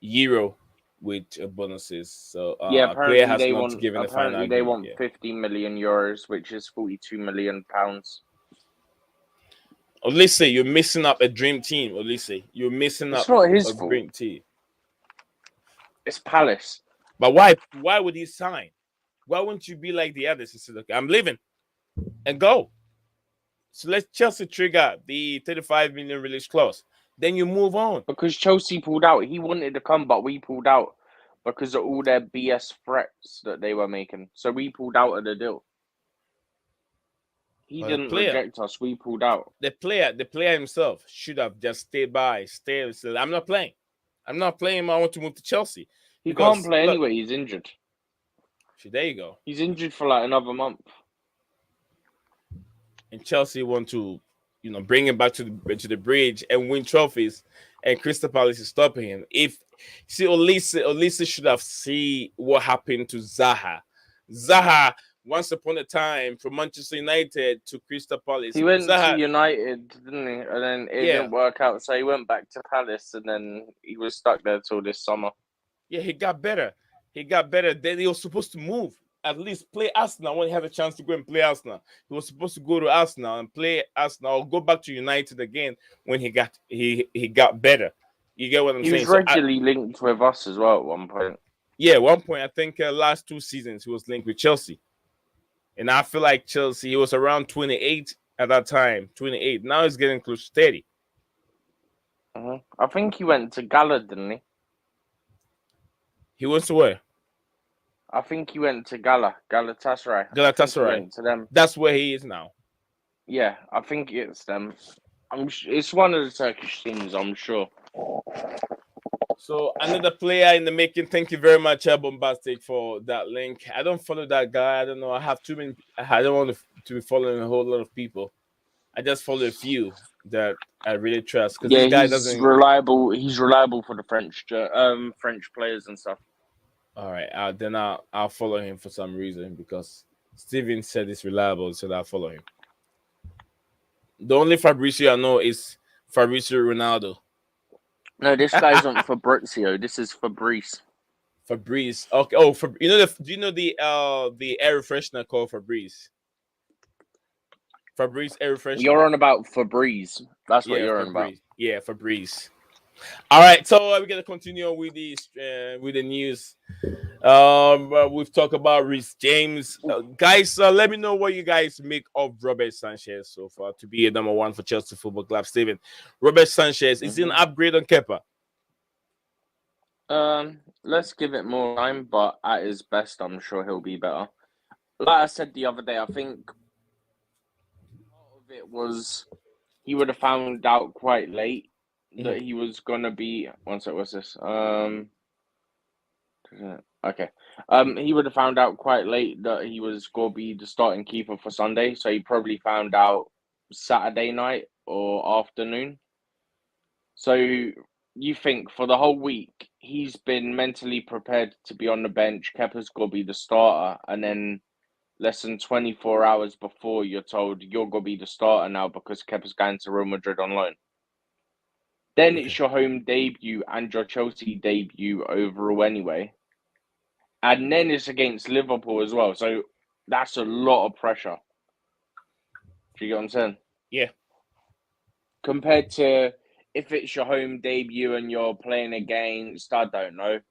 euro with bonuses. So Yeah, player has not given a final apparently they agreement want yet. 50 million euros, which is 42 million pounds. Olise, you're missing up a dream team. Olise, you're missing It's up not his a fault. dream team. It's Palace. But why would he sign? Why wouldn't you be like the others and say, "Okay, I'm leaving," and go? So let Chelsea trigger the 35 million release clause. Then you move on. Because Chelsea pulled out. He wanted to come, but we pulled out because of all their BS threats that they were making. So we pulled out of the deal. He But the didn't player, reject us. We pulled out. the player himself should have just stayed by, stayed. Said, I'm not playing. I'm not playing. I want to move to Chelsea He can't because play look, anyway. He's injured. there you go. He's injured for like another month. And Chelsea want to, bring him back to the bridge and win trophies, and Crystal Palace is stopping him. If see Olise should have seen what happened to Zaha. Zaha once upon a time from Manchester United to Crystal Palace. He went to Zaha, United, didn't he? And then it yeah, didn't work out, so he went back to Palace, and then he was stuck there till this summer. yeah, he got better. He got better. Then he was supposed to move. At least play Arsenal when he had a chance to go and play Arsenal. He was supposed to go to Arsenal and play Arsenal, or go back to United again when he got better. You get what I'm He was saying? So regularly linked with us as well at one point. yeah, at one point I think last 2 seasons he was linked with Chelsea, and I feel like Chelsea he was around 28 at that time. 28. Now he's getting close to 30. I think he went to Gala, didn't he? He went to where? I think he went to Galatasaray. I think he Galatasaray. went to them. That's where he is now. Yeah, I think it's them. It's one of the Turkish teams, I'm sure. So another player in the making. Thank you very much, Bombastic, for that link. I don't follow that guy. I don't know. I have too many. I don't want to be following a whole lot of people. I just follow a few that I really trust because Yeah, this guy he's doesn't. reliable. He's reliable for the French players and stuff. All right, then I'll follow him for some reason because Steven said he's reliable, so I'll follow him. The only Fabrizio I know is Fabrizio Ronaldo. No, this guy's not Fabrizio. This is Fabrice. Fabrice. Okay. Oh, do you know the air freshener called Fabrice? Fabrice air freshener. You're on about Fabrice. That's what Yeah, you're on about. Fabrice. Yeah, Fabrice. All right, so we're gonna continue with the news. We've talked about Reece James, guys. Let me know what you guys make of Robert Sanchez so far to be a number one for Chelsea Football Club. Steven, Robert Sanchez is he an upgrade on Kepa? Let's give it more time, but at his best, I'm sure he'll be better. Like I said the other day, I think part of it was he would have found out quite late that he was gonna be. One sec, what's this? Okay. He would have found out quite late that he was gonna be the starting keeper for Sunday, so he probably found out Saturday night or afternoon. So you think for the whole week he's been mentally prepared to be on the bench. Kepa's gonna be the starter, and then less than 24 hours before you're told you're gonna be the starter now because Kepa's going to Real Madrid on loan. Then it's your home debut and your Chelsea debut overall anyway. And then it's against Liverpool as well. So that's a lot of pressure. Do you get what I'm saying? Yeah. Compared to if it's your home debut and you're playing against, I don't know,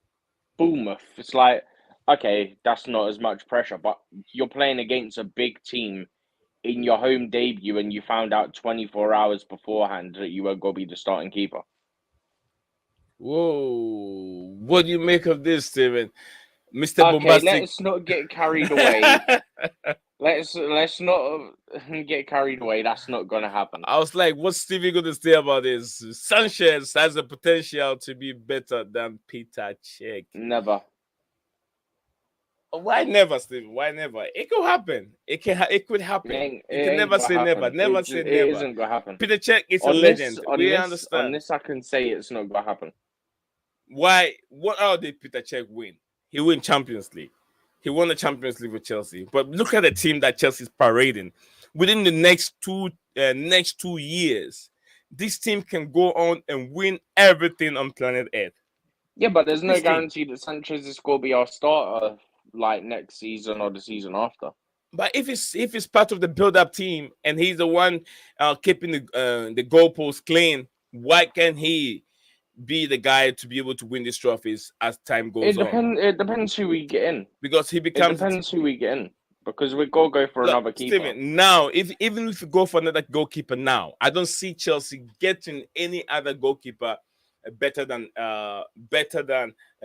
Bournemouth. It's like, okay, that's not as much pressure, but you're playing against a big team in your home debut and you found out 24 hours beforehand that you were going to be the starting keeper. Whoa. What do you make of this, Steven? Mr. Okay, Bombastic. let's not get carried away. Let's not get carried away. That's not gonna happen. I was like, what's Stevie going to say about this? Sanchez has the potential to be better than Peter Cech. Never. Why never, Stevie? Why never? It could happen. It could happen. You can Ain't never gonna say never. happen. Never say It never. isn't gonna happen. Peter Cech is a On legend. on We this, understand. I can say it's not gonna happen. Why? What else did Peter Cech win? He won Champions League. He won the Champions League with Chelsea. But look at the team that Chelsea's parading. Within the next 2 years, this team can go on and win everything on planet Earth. Yeah, but there's no This team. guarantee that Sanchez is going to be our starter like next season or the season after. But if it's part of the build-up team and he's the one keeping the goalposts clean, why can't he be the guy to be able to win these trophies as time goes on? It depends who we get in. Because he becomes. It depends who we get in. Because we're going to go for another keeper. Steven, now, even if you go for another goalkeeper now, I don't see Chelsea getting any other goalkeeper better than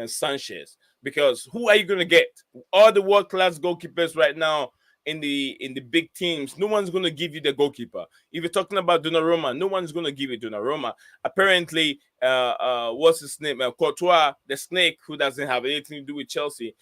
Sanchez. Because who are you going to get? All the world-class goalkeepers right now in the big teams, no one's going to give you the goalkeeper. If you're talking about Donnarumma, no one's going to give you Donnarumma. Apparently, what's his name? Courtois, the snake, who doesn't have anything to do with Chelsea,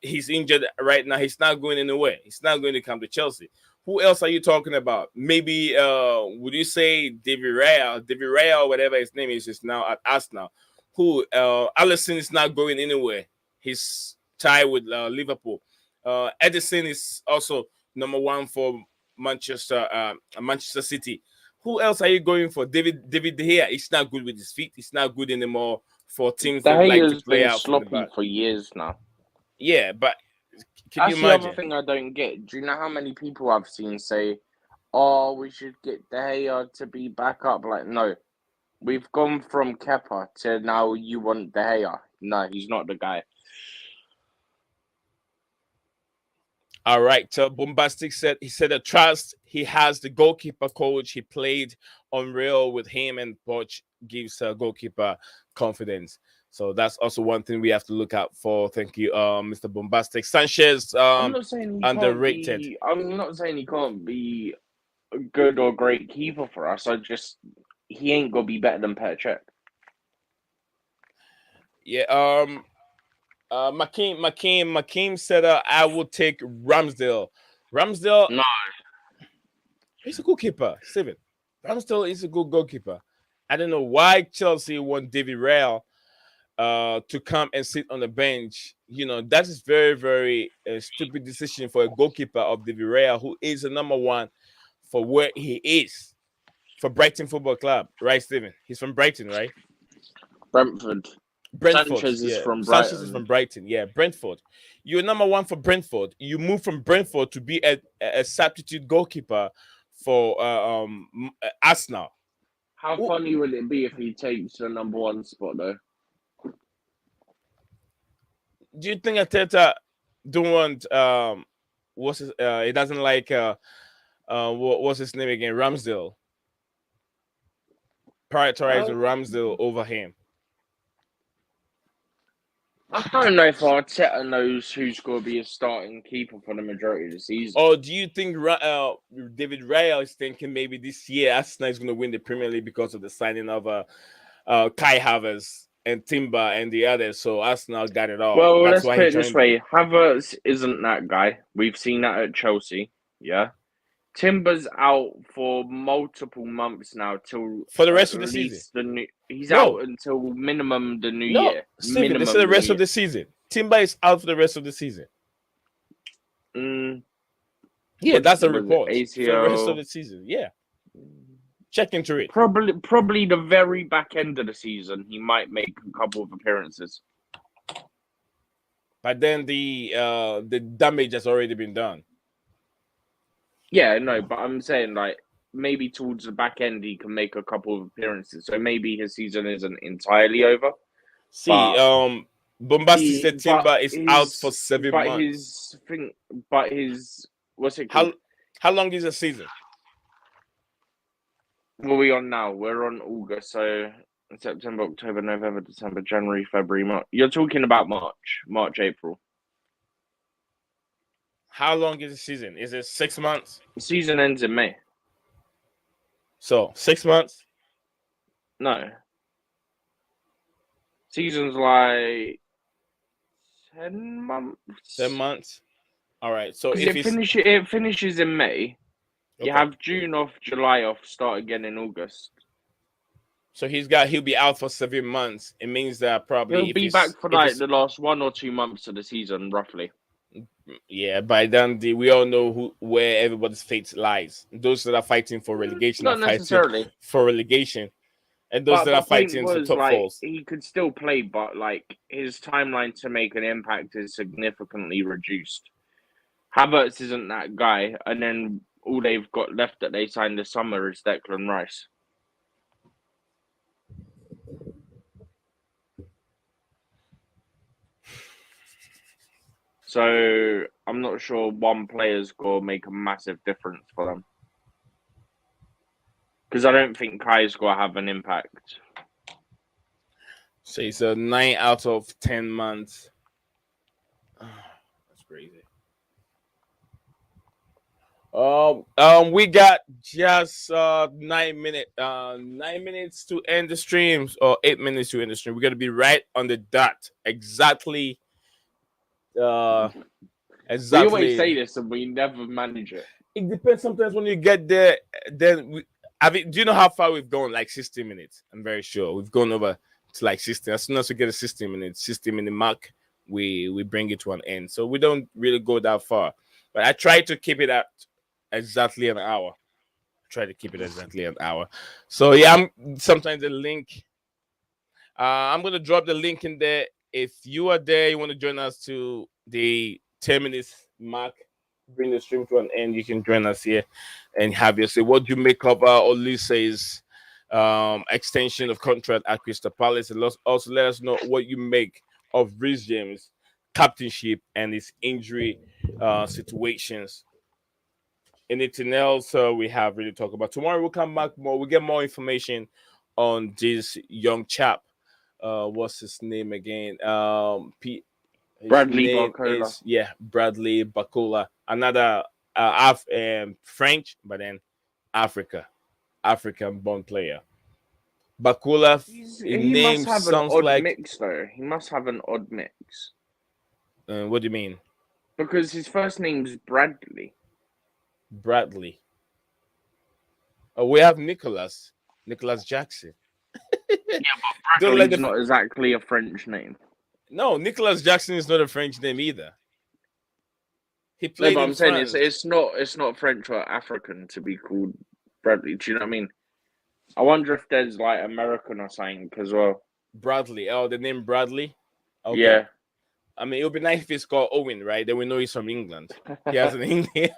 he's injured right now. He's not going anywhere. He's not going to come to Chelsea. Who else are you talking about? Maybe would you say David Raya, whatever his name is now at Arsenal. Who Alisson is not going anywhere. He's tied with Liverpool. Edison is also number one for Manchester City. Who else are you going for? David De Gea. He's not good with his feet. He's not good anymore for teams that like to play out from the back. For years now. Yeah, but can That's you imagine? The other thing I don't get. Do you know how many people I've seen say, "Oh, we should get De Gea to be back up"? Like, no, we've gone from Kepa to now you want De Gea. No, he's not the guy. All right. So Bombastic said a trust. He has the goalkeeper coach. He played unreal with him, and Poch gives goalkeeper confidence. So that's also one thing we have to look out for. Thank you, Mr. Bombastic. Sanchez, I'm not saying underrated. I'm not saying he can't be a good or great keeper for us. He ain't gonna be better than Petr Cech. Yeah. Hakim said, I will take Ramsdale. No. He's a goalkeeper, Steven. Ramsdale is a good goalkeeper. I don't know why Chelsea want David Raya to come and sit on the bench. You know, that is very, very stupid decision for a goalkeeper of David Raya, who is the number one for where he is for Brighton Football Club, right, Steven? He's from Brighton, right? Brentford. Sanchez is from Brighton. Sanchez is from Brighton. Yeah, Brentford. You're number one for Brentford. You move from Brentford to be a substitute goalkeeper for Arsenal. How funny would it be if he takes the number one spot, though? Do you think Arteta don't want he doesn't like what's his name again? Ramsdale. Prioritizing Ramsdale over him. I don't know if Arteta knows who's going to be a starting keeper for the majority of the season. Or do you think David Raya is thinking maybe this year Arsenal is going to win the Premier League because of the signing of Kai Havertz and Timber and the others? So Arsenal got it all. Well, let's put it this way. Havertz isn't that guy. We've seen that at Chelsea. Yeah. Timber's out for multiple months now for the rest of the season. He's out until minimum the new year. Steven, this is the rest of the season. Timber is out for the rest of the season. Yeah, that's a report. ACL. For the rest of the season. Yeah. Check into it. Probably the very back end of the season, he might make a couple of appearances. But then the damage has already been done. Yeah, no, but I'm saying like maybe towards the back end he can make a couple of appearances. So maybe his season isn't entirely over. See, Bombastic said Timber is out for 7 months. What's it called? How long is the season? What are we on now? We're on August, so September, October, November, December, January, February, March. You're talking about March, April. How long is the season? Is it 6 months? The season ends in May. So 6 months. No. Season's like 10 months. 10 months. All right. So Because if it's it finishes in May. You okay, have June off, July off, start again in August. so he'll be out for 7 months. It means that probably He'll be back for like the last 1 or 2 months of the season, roughly. yeah, by then we all know where everybody's fate lies. Those that are fighting for relegation are Not fighting necessarily. for relegation, and those But that my are point fighting for was, top like, falls. he could still play, but like his timeline to make an impact is significantly reduced. Havertz isn't that guy, and then all they've got left that they signed this summer is Declan Rice. So I'm not sure one player's going to make a massive difference for them. Because I don't think Kai's going to have an impact. So it's a 9 out of 10 months. That's crazy. We got just 9 minutes to end the streams, or 8 minutes to end the stream. We're gonna be right on the dot, exactly. We always say Exactly. this and we never manage it. It depends. Sometimes when you get there, then do you know how far we've gone? Like 60 minutes. I'm very sure we've gone over to like 60. As soon as we get a 60-minute mark, we bring it to an end. So we don't really go that far. But I try to keep it at exactly an hour. Try to keep it exactly an hour. So yeah, sometimes the link. I'm gonna drop the link in there. If you are there, you want to join us to the 10 minutes mark, bring the stream to an end. You can join us here and have your say. What do you make of Olise's extension of contract at Crystal Palace? And also let us know what you make of Reece James' captainship and his injury situations. Anything else we have really talk about? Tomorrow we'll come back more. We'll get more information on this young chap. What's his name again? His Bradley name Barcola. is Bradley Bacola. Another French, but then African born player. Bacola. He Name must have an sounds odd like. mix, though. He must have an odd mix. What do you mean? Because his first name's Bradley. Bradley. Oh, we have Nicholas Jackson. Don't let Bradley's the not exactly a French name. No, Nicholas Jackson is not a French name either. He No, played but in I'm saying France. it's not French or African to be called Bradley. Do you know what I mean? I wonder if there's like American or something as well. Bradley. Oh, the name Bradley. Okay. Yeah. I mean, it would be nice if it's called Owen, right? Then we know he's from England. He has an English.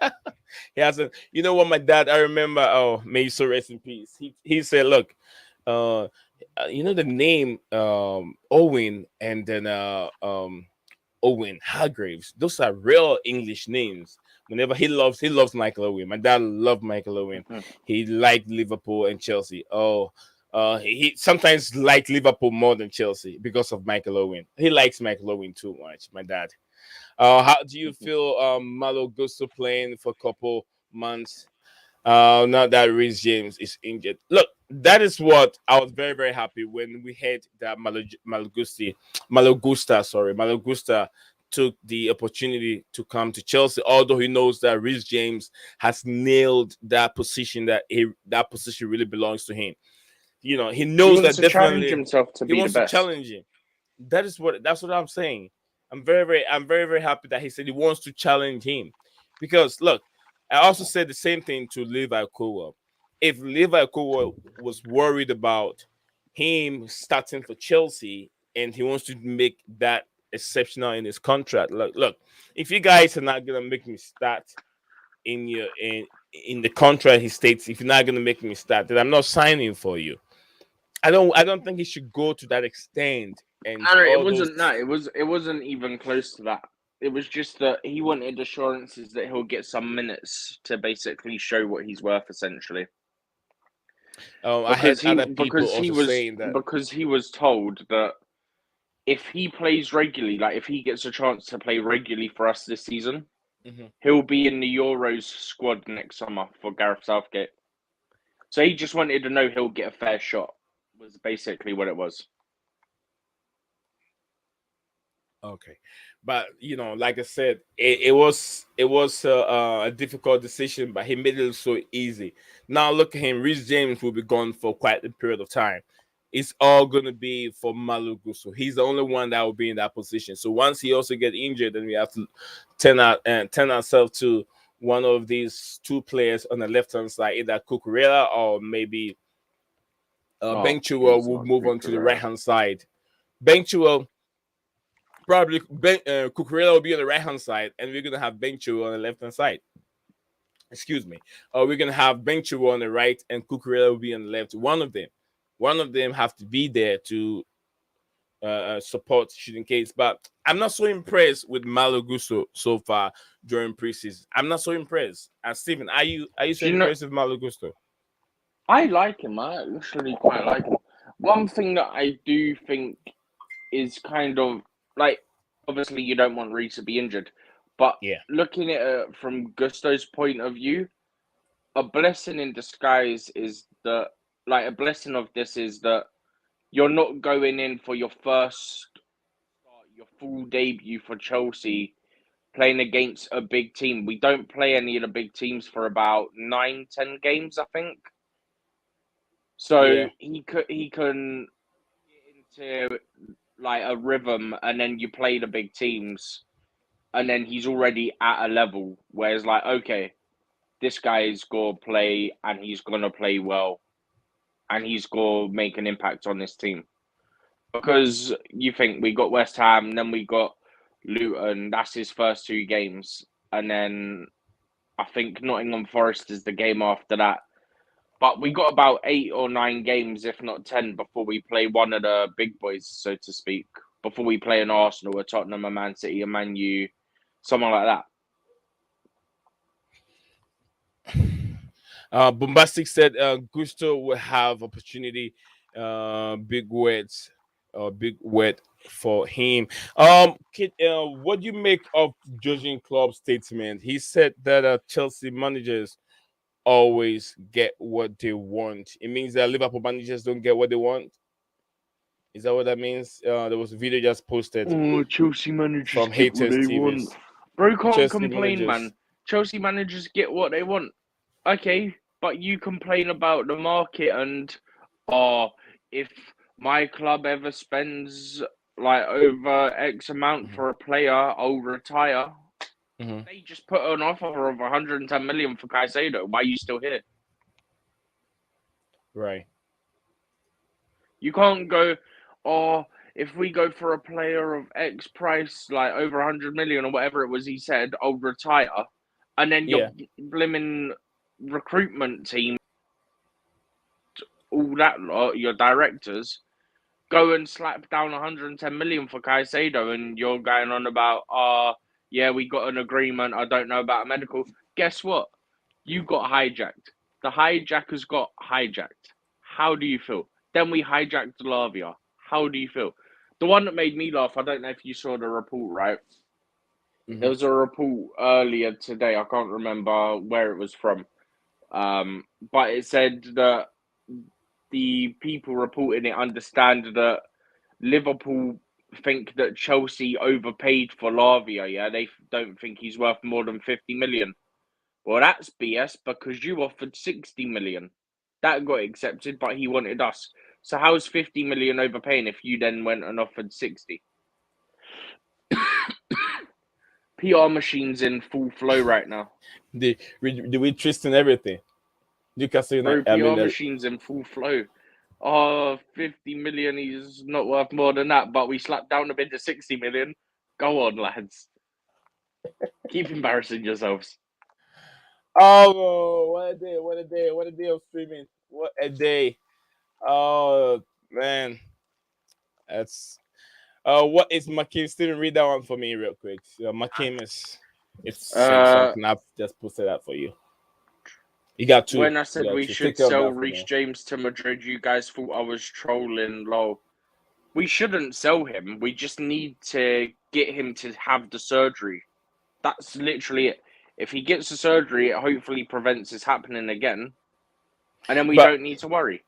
He has a. You know what, my dad? I remember. Oh, may he so rest in peace. He said, "Look, you know the name Owen, and then Owen Hargraves. Those are real English names. Whenever he loves Michael Owen. My dad loved Michael Owen. He liked Liverpool and Chelsea. Oh, he sometimes liked Liverpool more than Chelsea because of Michael Owen. He likes Michael Owen too much. My dad. How do you feel Malo Gusto playing for a couple months? Now that Reece James is injured. Look, that is what I was very, very happy when we heard that Malagusta took the opportunity to come to Chelsea, although he knows that Reece James has nailed that position, that position really belongs to him. You know, he knows that challenge definitely himself to he be the wants to best. challenge him. That's what I'm saying. I'm very, very happy that he said he wants to challenge him. Because look, I also said the same thing to Levi Colwell. If Levi Colwell was worried about him starting for Chelsea and he wants to make that exceptional in his contract, look, if you guys are not gonna make me start in the contract, he states, if you're not gonna make me start, then I'm not signing for you. I don't think he should go to that extent. And No, it wasn't that. It wasn't even close to that. It was just that he wanted assurances that he'll get some minutes to basically show what he's worth, essentially. I heard other people also saying that because he was told that if he plays regularly, like if he gets a chance to play regularly for us this season, He'll be in the Euros squad next summer for Gareth Southgate. So he just wanted to know he'll get a fair shot, was basically what it was. Okay, but like I said, it was a difficult decision, but he made it look so easy. Now look at him. Reece James will be gone for quite a period of time. It's all going to be for Malo Gusto. He's the only one that will be in that position. So once he also get injured, then we have to turn ourselves to one of these two players on the left hand side, either Cucurella or maybe Ben Chilwell will move on to the right hand side. Ben Chilwell. Probably Cucurella will be on the right hand side, and we're gonna have Ben Chilwell on the left hand side. Excuse me. We're gonna have Ben Chilwell on the right, and Cucurella will be on the left. One of them have to be there to support shooting case. But I'm not so impressed with Malo Gusto so far during preseason. I'm not so impressed. And Stephen, are you so impressed with Malo Gusto? I like him. I actually quite like him. One thing that I do think is kind of like, obviously you don't want Reece to be injured, but looking at it from Gusto's point of view, a blessing in disguise is that, like, a blessing of this is that you're not going in for your full debut for Chelsea, playing against a big team. We don't play any of the big teams for about 9-10 games, I think. So he can get into like a rhythm, and then you play the big teams, and then he's already at a level where it's like, okay, this guy's gonna play, and he's gonna play well, and he's gonna make an impact on this team. Because you think we got West Ham, then we got Luton. That's his first two games, and then I think Nottingham Forest is the game after that. But we got about 8 or 9 games, if not 10, before we play one of the big boys, so to speak. Before we play an Arsenal, a Tottenham, a Man City, a Man U, someone like that. Bombastic said Gusto will have opportunity, big words, big word for him. What do you make of Jurgen Klopp's statement? He said that Chelsea managers always get what they want. It means that Liverpool managers don't get what they want. Is that what that means? There was a video just posted. Chelsea managers from get what haters they TVs. want. Bro, can't Chelsea complain, managers. man. Chelsea managers get what they want. Okay, but you complain about the market and, if my club ever spends like over X amount for a player, I'll retire. They just put an offer of 110 million for Caicedo. Why are you still here? Right. You can't go, if we go for a player of X price, like over 100 million or whatever it was he said, I'll retire. And then your blimmin' recruitment team, all that lot, your directors, go and slap down 110 million for Caicedo, and you're going on about, yeah, we got an agreement, I don't know about a medical. Guess what? You got hijacked. The hijackers got hijacked. How do you feel? Then we hijacked Lavia. How do you feel? The one that made me laugh, I don't know if you saw the report, right? There was a report earlier today, I can't remember where it was from, but it said that the people reporting it understand that Liverpool think that Chelsea overpaid for Lavia, yeah? They don't think he's worth more than 50 million. Well, that's BS because you offered 60 million. That got accepted, but he wanted us. So how's 50 million overpaying if you then went and offered 60? PR machines in full flow right now. We Tristan everything. Newcastle United. PR machines in full flow. 50 million, he's not worth more than that, but we slapped down a bid to 60 million. Go on, lads. Keep embarrassing yourselves. Oh, what a day, what a day, what a day of streaming. What a day. Oh, man. That's what is Makim? Still read that one for me real quick. Makim is saying something. I've just posted that for you. You got two. When I said we should sell Reece James to Madrid, you guys thought I was trolling, lol. We shouldn't sell him. We just need to get him to have the surgery. That's literally it. If he gets the surgery, it hopefully prevents this happening again, and then we But don't need to worry.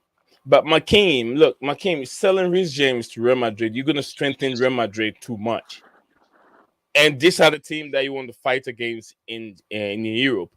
But Makeem, selling Reece James to Real Madrid, you're going to strengthen Real Madrid too much. And these are the team that you want to fight against in Europe.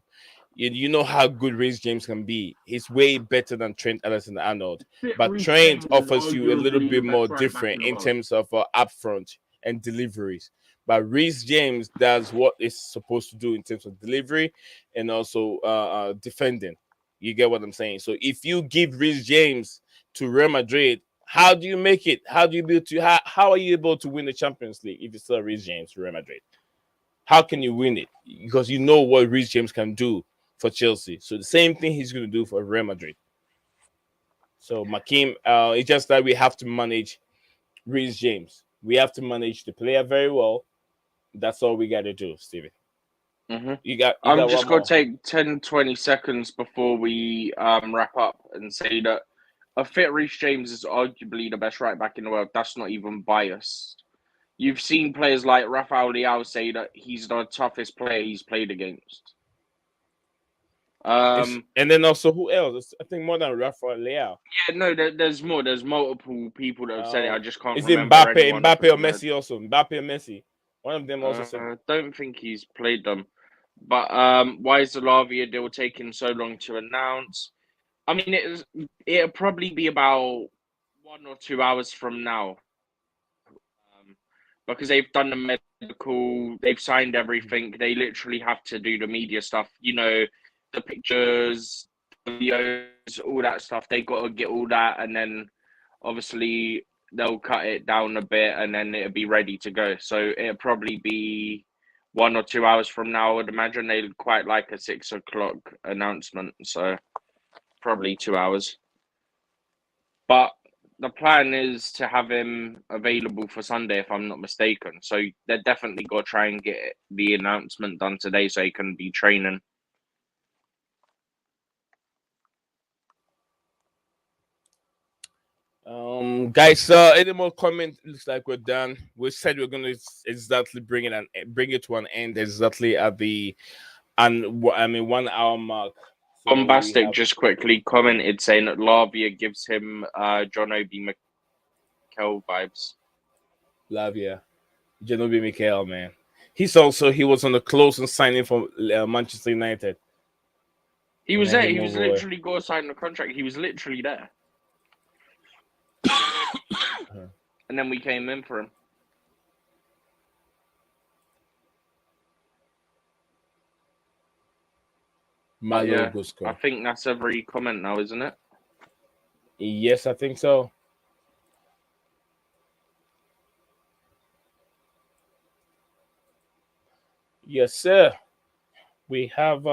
You know how good Reece James can be. He's way better than Trent Alexander-Arnold. But Reece Trent James is offers you a little arguably the bit more best right back different in the in world. terms of upfront and deliveries. But Reece James does what it's supposed to do in terms of delivery and also defending. You get what I'm saying? So if you give Reece James to Real Madrid, how do you make it? How do you build to how are you able to win the Champions League if you still Reece James to Real Madrid? How can you win it? Because you know what Reece James can do for Chelsea. So the same thing he's going to do for Real Madrid. So Makeem, it's just that we have to manage Reece James. We have to manage the player very well. That's all we got to do, Steven. Mm-hmm. You got I'm one just more. going to take 10, 20 seconds before we wrap up and say that a fit Reece James is arguably the best right back in the world. That's not even biased. You've seen players like Rafael Leao say that he's the toughest player he's played against. And then also, who else? I think more than Rafael Leao. Yeah, no, there's more. There's multiple people that have said it. I just can't Is it remember anyone. Mbappe or Messi also? Mbappe or Messi? One of them also said. I don't think he's played them. But why is the Lavia deal taking so long to announce? I mean, it'll probably be about 1 or 2 hours from now, because they've done the medical, they've signed everything. They literally have to do the media stuff. You know, the pictures, the videos, all that stuff. They got to get all that, and then obviously they'll cut it down a bit, and then it'll be ready to go. So it'll probably be 1 or 2 hours from now. I would imagine they'd quite like a 6 o'clock announcement. So probably 2 hours. But the plan is to have him available for Sunday, if I'm not mistaken. So they're definitely got to try and get the announcement done today so he can be training. Guys, any more comment? Looks like we're done. We said we're gonna exactly bring it to an end exactly at the 1 hour mark. So Bombastic just quickly commented saying that Lavia gives him John Obi Mikel vibes. Lavia, John Obi Mikel, man. He was on the close and signing for Manchester United. He was there. He was literally going to sign the contract. He was literally there. And then we came in for him. Yeah, I think that's every comment now, isn't it? Yes, I think so. Yes, sir. We have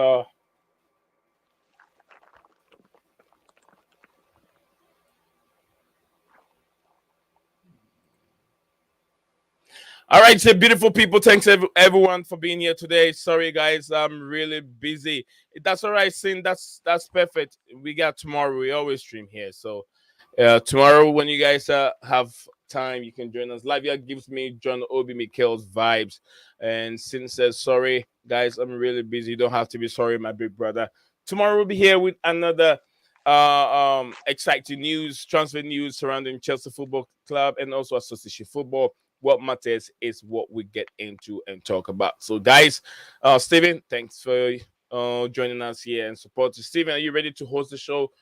all right, so beautiful people. Thanks everyone for being here today. Sorry, guys, I'm really busy. That's all right, Sin. That's perfect. We got tomorrow. We always stream here, so tomorrow when you guys have time, you can join us. Lavia gives me John Obi Mikel's vibes, and Sin says, "Sorry, guys, I'm really busy. You don't have to be sorry, my big brother." Tomorrow we'll be here with another exciting news, transfer news surrounding Chelsea Football Club and also association football. What matters is what we get into and talk about. So, guys, Steven, thanks for joining us here and supporting. Steven, are you ready to host the show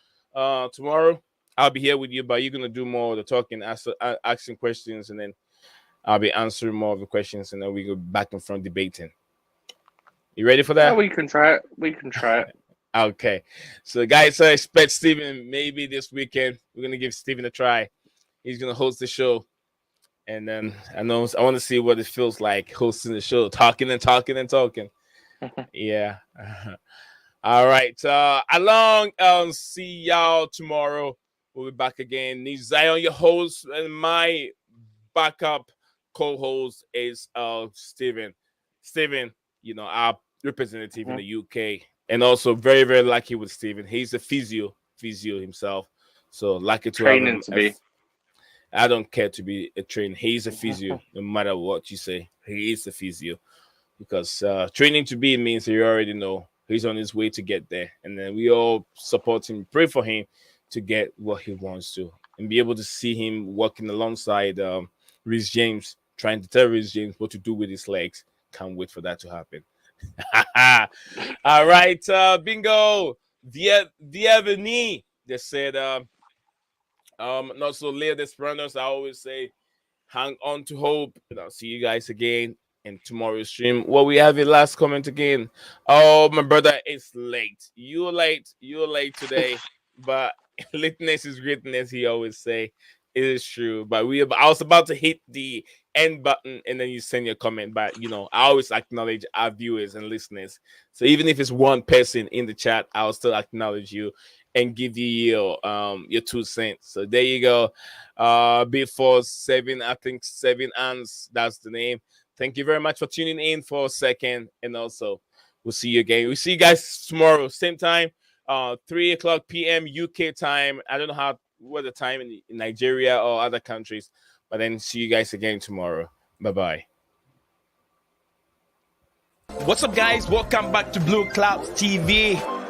tomorrow? I'll be here with you, but you're gonna do more of the talking, asking questions, and then I'll be answering more of the questions, and then we go back and front debating. You ready for that? Yeah, we can try it. Okay. So, guys, I expect Steven maybe this weekend. We're gonna give Steven a try. He's gonna host the show. And then I want to see what it feels like hosting the show, talking and talking and talking. Yeah. All right. See y'all tomorrow. We'll be back again. Need Zion, your host, and my backup co-host is Steven. Steven, our representative in the UK. And also very, very lucky with Steven. He's a physio himself. So lucky to have him. To be. I don't care to be a trainer. He's a physio, no matter what you say. He is a physio. because training to be means you already know he's on his way to get there, and then we all support him, pray for him to get what he wants to, and be able to see him working alongside Reece James, trying to tell Reece James what to do with his legs. Can't wait for that to happen. All right, bingo. Bienvenue. They said, not so late, Desperados. I always say, hang on to hope. And I'll see you guys again in tomorrow's stream. Well, we have a last comment again. Oh, my brother, it's late. You're late. You're late today. But lateness is greatness, he always say. It is true. But I was about to hit the end button and then you send your comment. But I always acknowledge our viewers and listeners. So even if it's one person in the chat, I'll still acknowledge you and give you your 2 cents. So there you go. Before seven, I think 7 ants, that's the name. Thank you very much for tuning in for a second, and also we'll see you again. We'll see you guys tomorrow, same time, 3 o'clock p.m. UK time. I don't know what the time in Nigeria or other countries, but then see you guys again tomorrow. Bye-bye. What's up, guys? Welcome back to Blue Clouds TV.